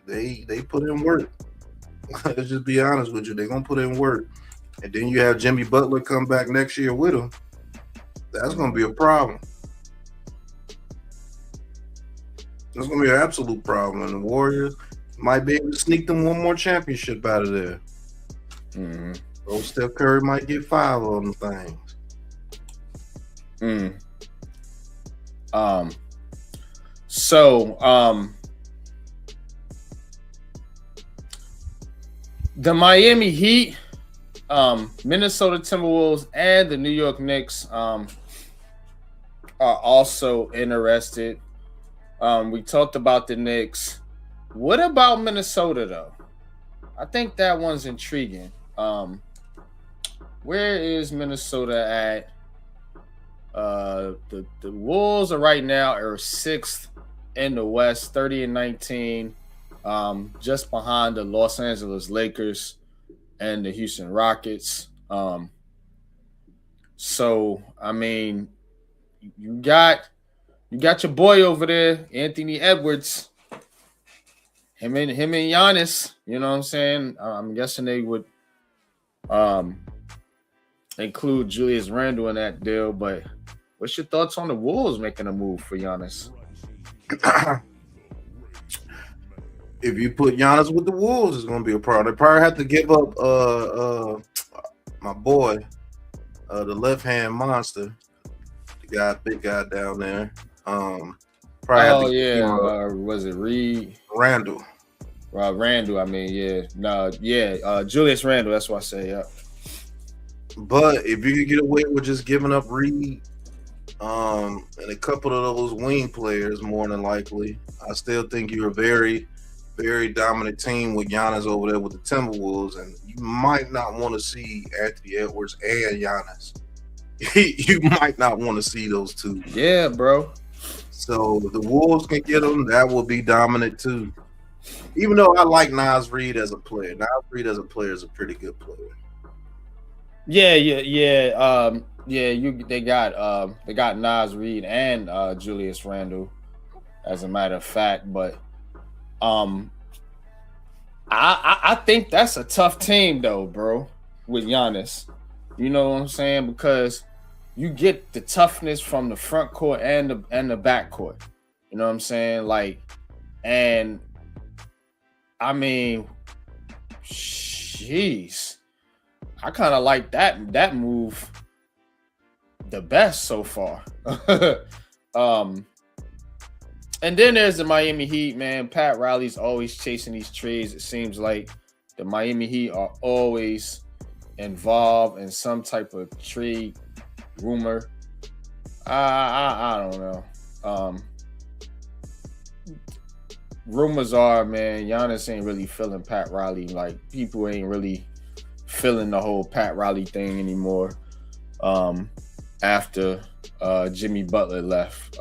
put in work. Let's just be honest with you. They're going to put in work. And then you have Jimmy Butler come back next year with him. That's going to be a problem. That's going to be an absolute problem. And the Warriors might be able to sneak them one more championship out of there. Mm-hmm. So Steph Curry might get 5 of them things. The Miami Heat, Minnesota Timberwolves, and the New York Knicks are also interested. We talked about the Knicks. What about Minnesota though? I think that one's intriguing. Where is Minnesota at? The Wolves are right now are 6th in the West, 30-19, just behind the Los Angeles Lakers and the Houston Rockets. So I mean, you got your boy over there, Anthony Edwards. Him and Giannis, you know what I'm saying? I'm guessing they would include Julius Randle in that deal, but what's your thoughts on the Wolves making a move for Giannis? If you put Giannis with the Wolves, it's going to be a problem. They probably have to give up my boy, the left-hand monster, the big guy down there. Was it Reed? Randle. Randle, I mean, Julius Randle, that's what I say, yeah. But if you could get away with just giving up Reed and a couple of those wing players, more than likely, I still think you're a very, very dominant team with Giannis over there with the Timberwolves, and you might not want to see Anthony Edwards and Giannis. You might not want to see those two. Yeah, bro. So if the Wolves can get them, that will be dominant too. Even though I like Naz Reid as a player. Naz Reid as a player is a pretty good player. They got Naz Reid and Julius Randle, as a matter of fact. But I think that's a tough team though, bro, with Giannis. You know what I'm saying? Because you get the toughness from the front court and the back court. You know what I'm saying? And I mean, jeez, I kind of like that move the best so far. And then there's the Miami Heat, man. Pat Riley's always chasing these trades. It seems like the Miami Heat are always involved in some type of trade rumor. I don't know. Rumors are, man, Giannis ain't really feeling Pat Riley. Like, people ain't really feeling the whole Pat Riley thing anymore after Jimmy Butler left.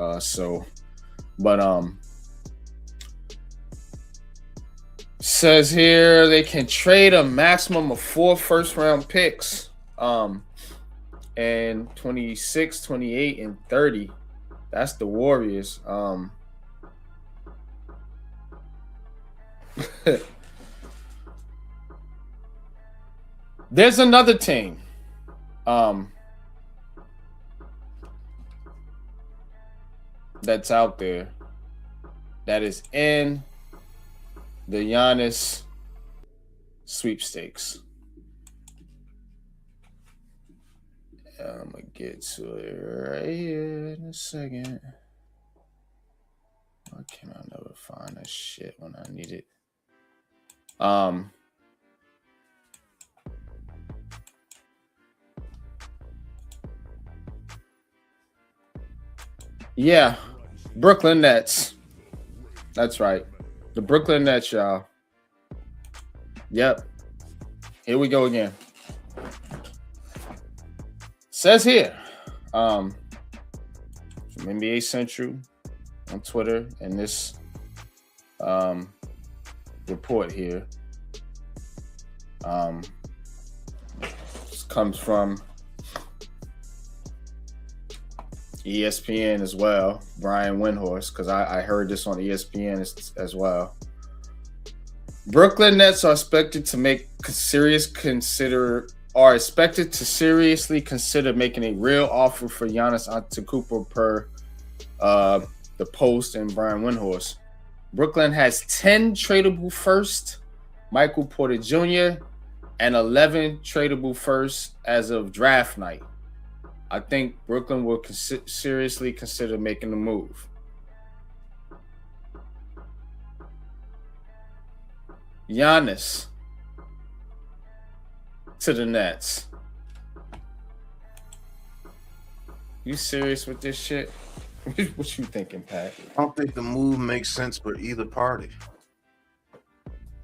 Says here they can trade a maximum of 4 first-round picks and 26, 28, and 30. That's the Warriors. There's another team. That's out there that is in the Giannis sweepstakes. I'm gonna get to it right here in a second. Why can I never find that shit when I need it? Yeah, Brooklyn Nets. That's right. The Brooklyn Nets, y'all. Yep. Here we go again. Says here, from NBA Central on Twitter, and this report here this comes from ESPN as well, Brian Windhorst, because I heard this on ESPN as well. Brooklyn Nets are expected to seriously consider making a real offer for Giannis Antetokounmpo per the Post and Brian Windhorst. Brooklyn has 10 tradable first, Michael Porter Jr., and 11 tradable first as of draft night. I think Brooklyn will seriously consider making the move. Giannis to the Nets. You serious with this shit? What you thinking, Pat? I don't think the move makes sense for either party.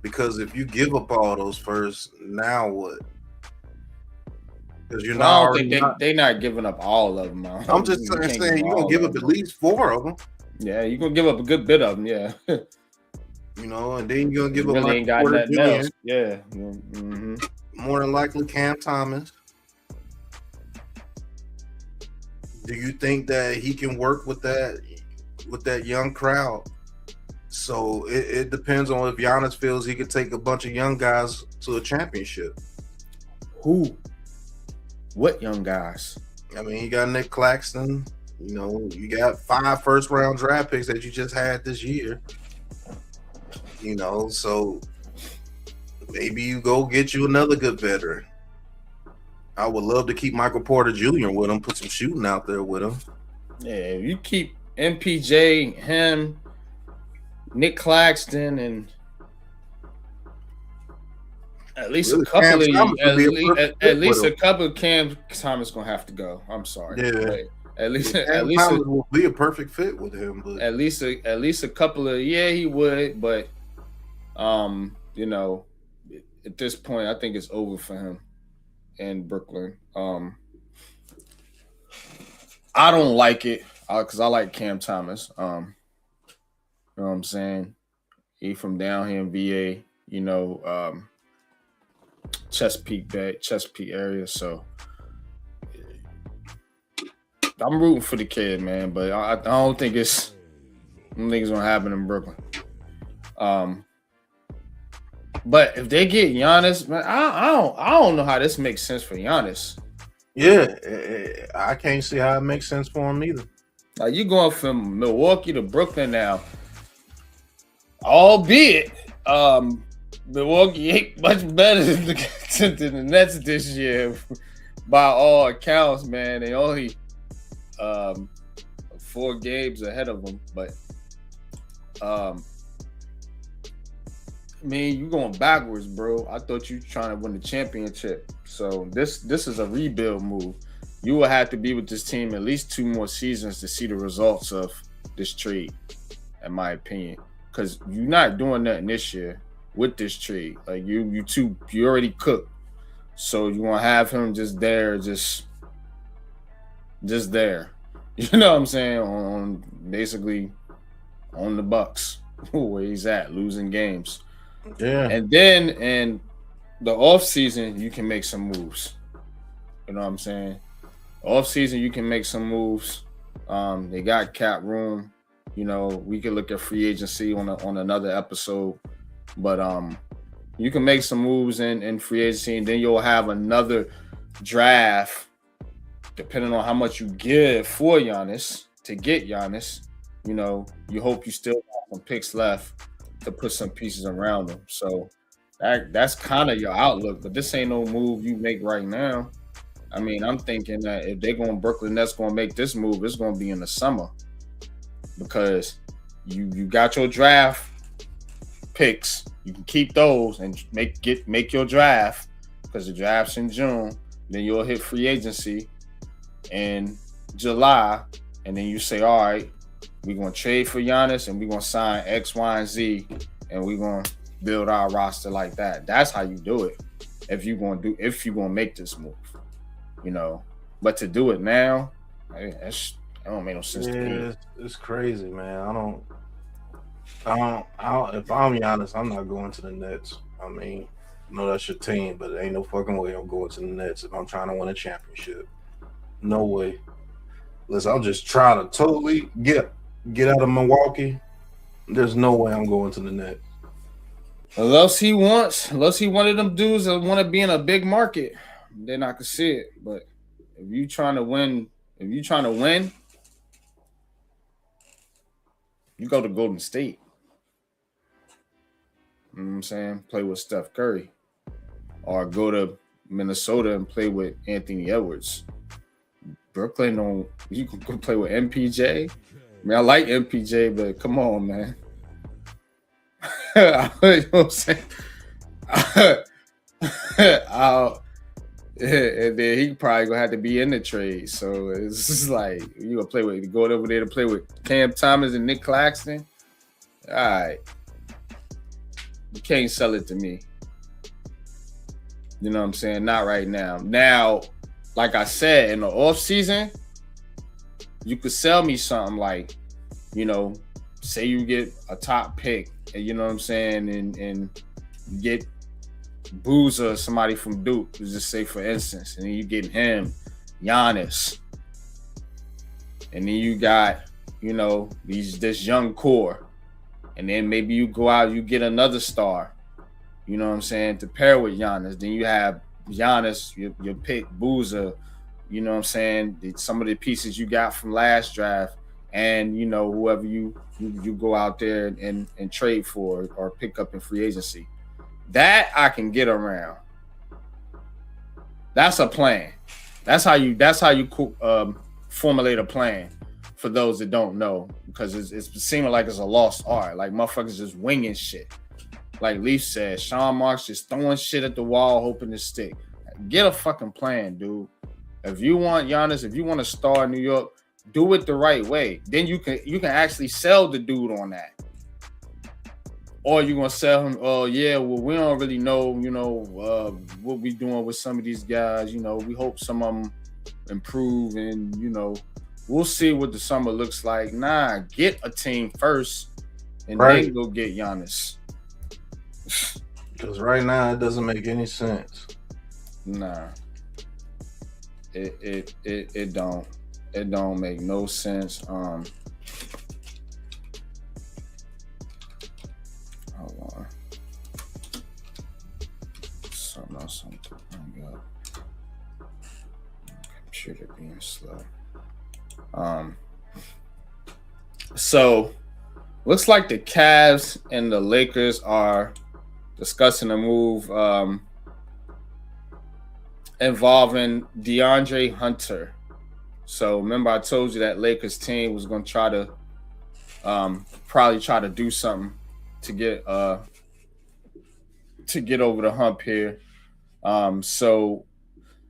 Because if you give up all those first, now what? Because you're I not. don't think they're not giving up all of them. I'm just saying you're gonna give up at least 4 of them. Yeah, you're gonna give up a good bit of them. Yeah. You know, and then you're gonna give up really ain't got nothing else. Yeah. Mm-hmm. More than likely Cam Thomas. Do you think that he can work with that young crowd? So it depends on if Giannis feels he could take a bunch of young guys to a championship. Who? What young guys? I mean, you got Nick Claxton. You know, you got 5 first-round draft picks that you just had this year. You know, so maybe you go get you another good veteran. I would love to keep Michael Porter Jr. with him, put some shooting out there with him. Yeah, you keep MPJ, him, Nick Claxton, and at least really, a couple a couple of Cam Thomas gonna have to go. I'm sorry. Yeah. At least will be a perfect fit with him. But at least a couple of he would, but you know, at this point, I think it's over for him in Brooklyn. I don't like it because I like Cam Thomas. You know what I'm saying? He from down here in VA, you know, Chesapeake area. So I'm rooting for the kid, man. But I don't think it's gonna happen in Brooklyn. But if they get Giannis, man, I don't know how this makes sense for Giannis. Yeah, I can't see how it makes sense for him either. Like you going from Milwaukee to Brooklyn now, albeit Milwaukee ain't much better than the Nets this year by all accounts, man. They only 4 games ahead of them, but I mean, you going backwards, bro. I thought you trying to win the championship. So this is a rebuild move. You will have to be with this team at least 2 more seasons to see the results of this trade, in my opinion. Because you're not doing nothing this year with this trade. Like you already cooked. So you want to have him just there, just there. You know what I'm saying? On basically on the Bucks, where he's at, losing games. Yeah. And then in the off season, you can make some moves. You know what I'm saying? Off season, you can make some moves. They got cap room. You know, we could look at free agency on another episode. But you can make some moves in free agency, and then you'll have another draft, depending on how much you give for Giannis to get Giannis. You know, you hope you still have some picks left to put some pieces around them. So that's kind of your outlook, but this ain't no move you make right now. I mean, I'm thinking that if they're going Brooklyn Nets going to make this move, it's going to be in the summer because you got your draft picks. You can keep those and make your draft because the draft's in June. Then you'll hit free agency in July, and then you say, all right, we're going to trade for Giannis and we're going to sign X, Y, and Z, and we're going to build our roster like that. That's how you do it if you're going to make this move, you know. But to do it now, that don't make no sense to me. It's crazy, man. I don't. If I'm Giannis, I'm not going to the Nets. I mean, I know that's your team, but there ain't no fucking way I'm going to the Nets if I'm trying to win a championship. No way. Listen, I'll just try to totally get out of Milwaukee. There's no way I'm going to the Nets. Unless he one of them dudes that want to be in a big market, then I could see it. But if you trying to win, you go to Golden State. You know what I'm saying? Play with Steph Curry. Or go to Minnesota and play with Anthony Edwards. Brooklyn, you can go play with MPJ. I mean, I like MPJ, but come on, man. You know what I'm saying? And then he probably gonna have to be in the trade. So it's just like you gonna go over there to play with Cam Thomas and Nick Claxton. All right. You can't sell it to me. You know what I'm saying? Not right now. Now, like I said, in the off season, you could sell me something like, you know, say you get a top pick, you know what I'm saying, and you get Boozer or somebody from Duke, just say for instance, and then you get him, Giannis, and then you got, you know, this young core, and then maybe you go out, you get another star, you know what I'm saying, to pair with Giannis. Then you have Giannis, your pick, Boozer, you know what I'm saying, some of the pieces you got from last draft, and, you know, whoever you go out there and trade for or pick up in free agency. That I can get around. That's a plan. That's how you formulate a plan for those that don't know, because it's seeming like it's a lost art. Like motherfuckers just winging shit. Like Leaf said, Sean Marks just throwing shit at the wall, hoping to stick. Get a fucking plan, dude. If you want Giannis, if you want to star in New York, do it the right way. Then you can actually sell the dude on that. Or you're gonna sell him, oh yeah, well, we don't really know, you know, what we doing with some of these guys. You know, we hope some of them improve, and, you know, we'll see what the summer looks like. Nah, get a team first and then go get Giannis. Because right now it doesn't make any sense. Nah. It don't make no sense. Hold on. Something else I'm talking about. Computer being slow. So looks like the Cavs and the Lakers are discussing a move involving DeAndre Hunter. So remember, I told you that Lakers team was going to try to probably try to do something to get over the hump here. So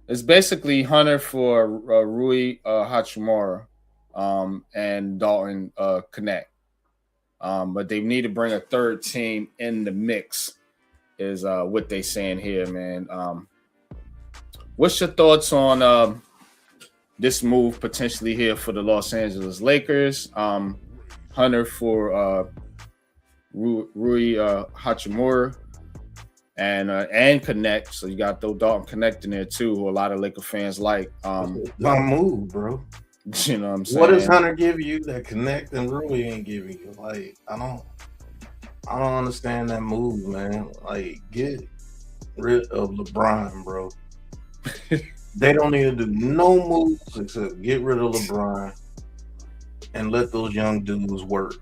it's basically Hunter for Rui Hachimura and Dalton Connect. But they need to bring a third team in the mix, is what they saying here, man. What's your thoughts on this move potentially here for the Los Angeles Lakers? Hunter for Rui Hachimura and Connect. So you got those Dalton Connect in there too, who a lot of Laker fans like. Don't move, bro. You know what I'm saying? What does Hunter give you that Connect and Rui ain't giving you? Like, I don't understand that move, man. Like, get rid of LeBron, bro. They don't need to do no moves except get rid of LeBron and let those young dudes work.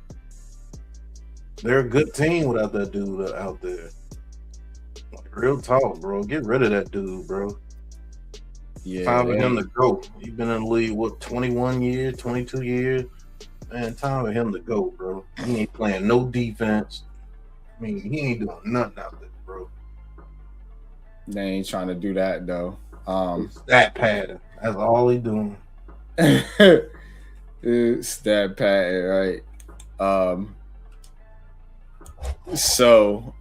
They're a good team without that dude out there. Like, real talk, bro. Get rid of that dude, bro. Yeah, time for him to go. He's been in the league, what, 21 years, 22 years? Man, time for him to go, bro. He ain't playing no defense. I mean, he ain't doing nothing out there, bro. They ain't trying to do that, though. Stat pattern. That's all he doing. Stat pattern, right? So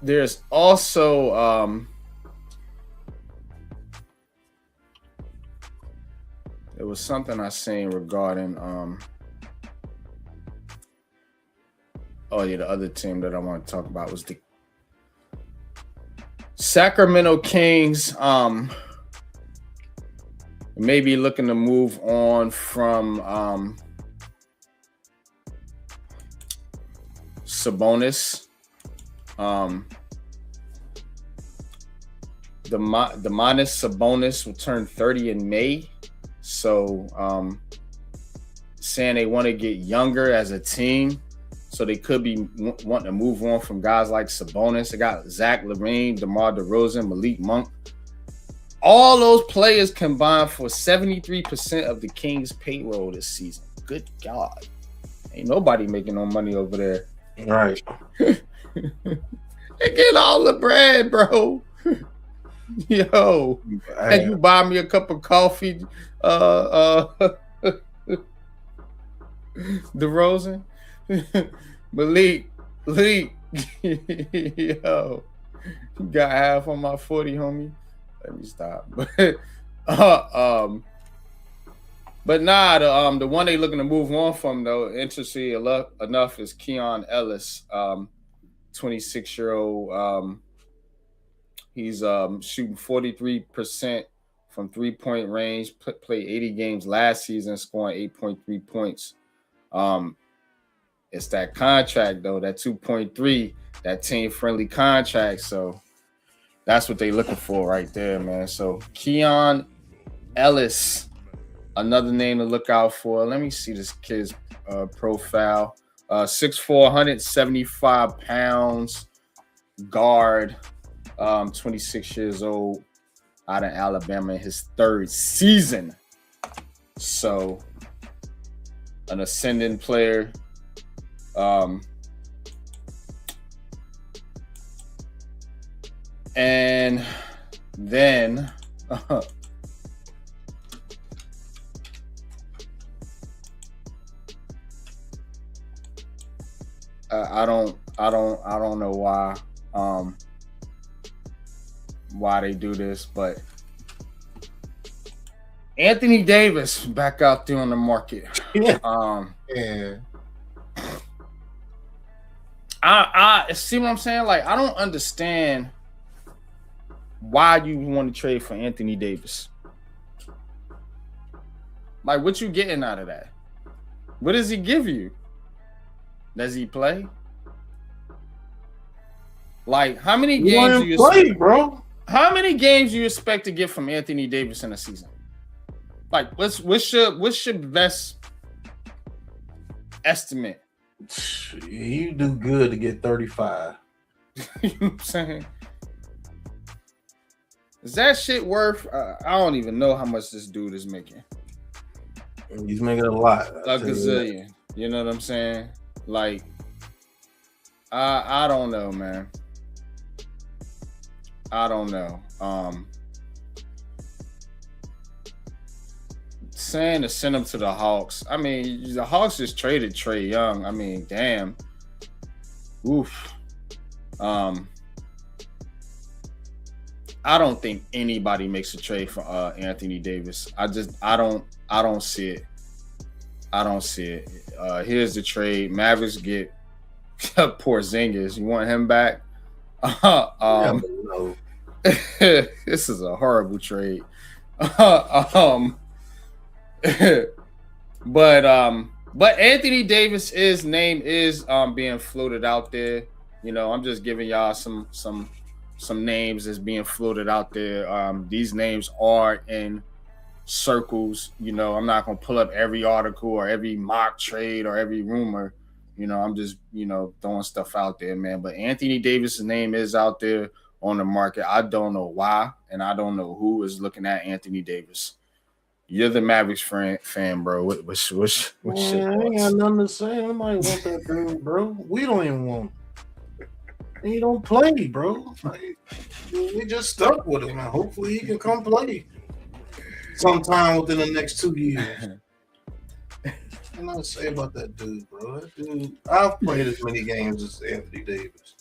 there's also there was something I seen regarding the other team that I want to talk about was the Sacramento Kings. Maybe looking to move on from Sabonis. Domantas Sabonis will turn 30 in May. So saying they want to get younger as a team. So they could be wanting to move on from guys like Sabonis. They got Zach LaVine, DeMar DeRozan, Malik Monk. All those players combined for 73% of the Kings' payroll this season. Good God. Ain't nobody making no money over there. Right. They get all the bread, bro. Yo. And you buy me a cup of coffee. DeRozan, Malik, yo, you got half on my 40, homie. Let me stop. But nah, the one they looking to move on from though, interestingly enough, is Keon Ellis, 26-year-old. He's shooting 43% from 3-point range. Played 80 games last season, scoring 8.3 points. It's that contract though, that 2.3, that team-friendly contract. So that's what they looking for right there, man. So Keon Ellis, another name to look out for. Let me see this kid's profile. 6'4", 175 pounds, guard, 26 years old, out of Alabama in his third season. So an ascending player. And then I don't know why they do this, but Anthony Davis back out there on the market. Yeah. Yeah. I see what I'm saying. Like, I don't understand why you want to trade for Anthony Davis. Like, what you getting out of that? What does he give you? Does he play? Like, how many games do you play, bro? How many games do you expect to get from Anthony Davis in a season? Like, what's your best estimate? You do good to get 35. You know what I'm saying? Is that shit worth? I don't even know how much this dude is making. He's making a lot. A gazillion. You know what I'm saying? Like, I don't know, man. I don't know. Saying to send him to the Hawks. I mean, the Hawks just traded Trae Young. I mean, damn. Oof. I don't think anybody makes a trade for Anthony Davis. I don't see it. I don't see it. Here's the trade. Mavericks get Porzingis. You want him back? No. This is a horrible trade. But Anthony Davis's name is being floated out there. You know, I'm just giving y'all some names that's being floated out there. These names are in circles. You know, I'm not gonna pull up every article or every mock trade or every rumor. You know, I'm just, you know, throwing stuff out there, man. But Anthony Davis's name is out there on the market. I don't know why, and I don't know who is looking at Anthony Davis. You're the Mavericks fan, bro. What's shit? I ain't got nothing to say. Nobody want that dude, bro. We don't even want him. He don't play, bro. Like, we just stuck with him, and hopefully he can come play sometime within the next 2 years. What can I say about that dude, bro? That dude, I've played as many games as Anthony Davis.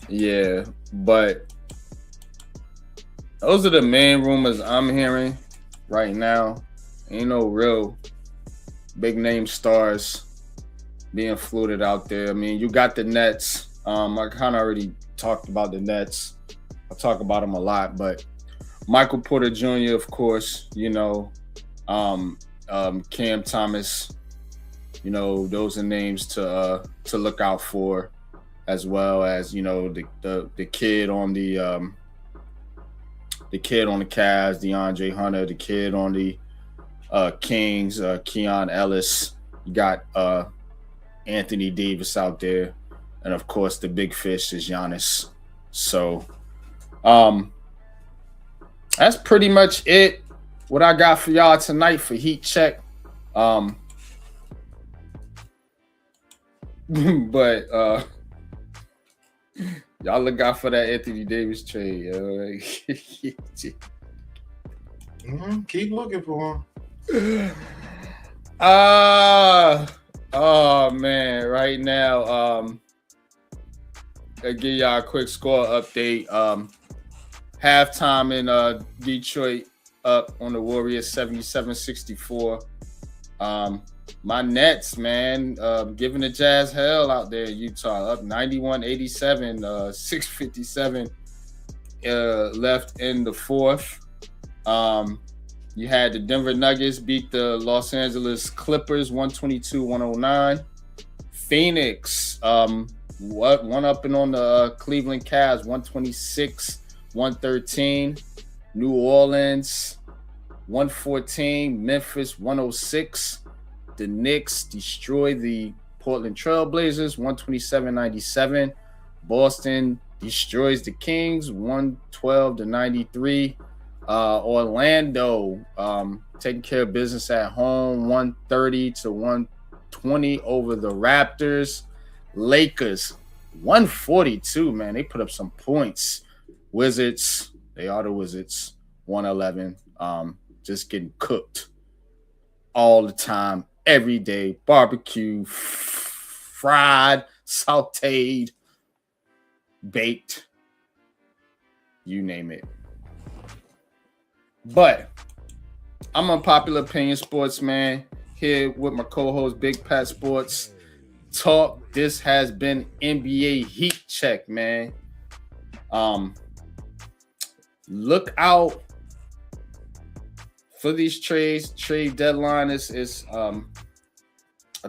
Yeah, but those are the main rumors I'm hearing right now. Ain't no real big name stars being floated out there. I mean, you got the Nets. I kind of already talked about the Nets. I talk about them a lot, but Michael Porter Jr., of course, you know, Cam Thomas, you know, those are names to look out for, as well as, you know, the kid on the Cavs, DeAndre Hunter, the kid on the Kings, Keon Ellis. You got Anthony Davis out there, and of course the big fish is Giannis. So that's pretty much it. What I got for y'all tonight for Heat Check. But Y'all look out for that Anthony Davis trade, yo. Keep looking for him. Oh man, right now, I'll give y'all a quick score update. Halftime in Detroit up on the Warriors 77-64. My Nets, man, giving the Jazz hell out there in Utah, up 91-87, 6:57 left in the fourth. You had the Denver Nuggets beat the Los Angeles Clippers 122-109. Phoenix one up and on the Cleveland Cavs 126-113. New Orleans 114. Memphis 106. The Knicks destroy the Portland Trailblazers 127-97. Boston destroys the Kings 112-93. Orlando taking care of business at home 130-120 over the Raptors. Lakers 142, man, they put up some points. Wizards, they are the Wizards, 111. Just getting cooked all the time, every day. Barbecue, fried, sauteed, baked, you name it. But I'm Unpopular Opinion Sports, man, here with my co-host Big Pat Sports Talk. This has been NBA Heat Check, man. Look out for these trades. Trade deadline is I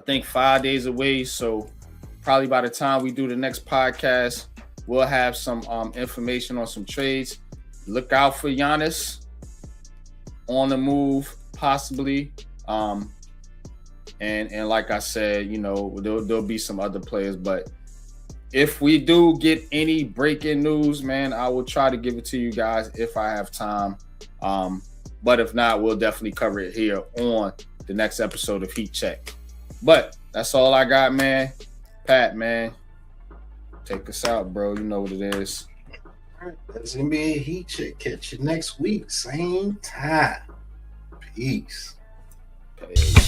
think 5 days away. So probably by the time we do the next podcast, we'll have some information on some trades. Look out for Giannis on the move, possibly. And like I said, you know, there'll be some other players. But if we do get any breaking news, man, I will try to give it to you guys if I have time. But if not, we'll definitely cover it here on the next episode of Heat Check. But that's all I got, man. Pat, man, take us out, bro. You know what it is. All right, that's NBA Heat Check. Catch you next week, same time. Peace. Peace.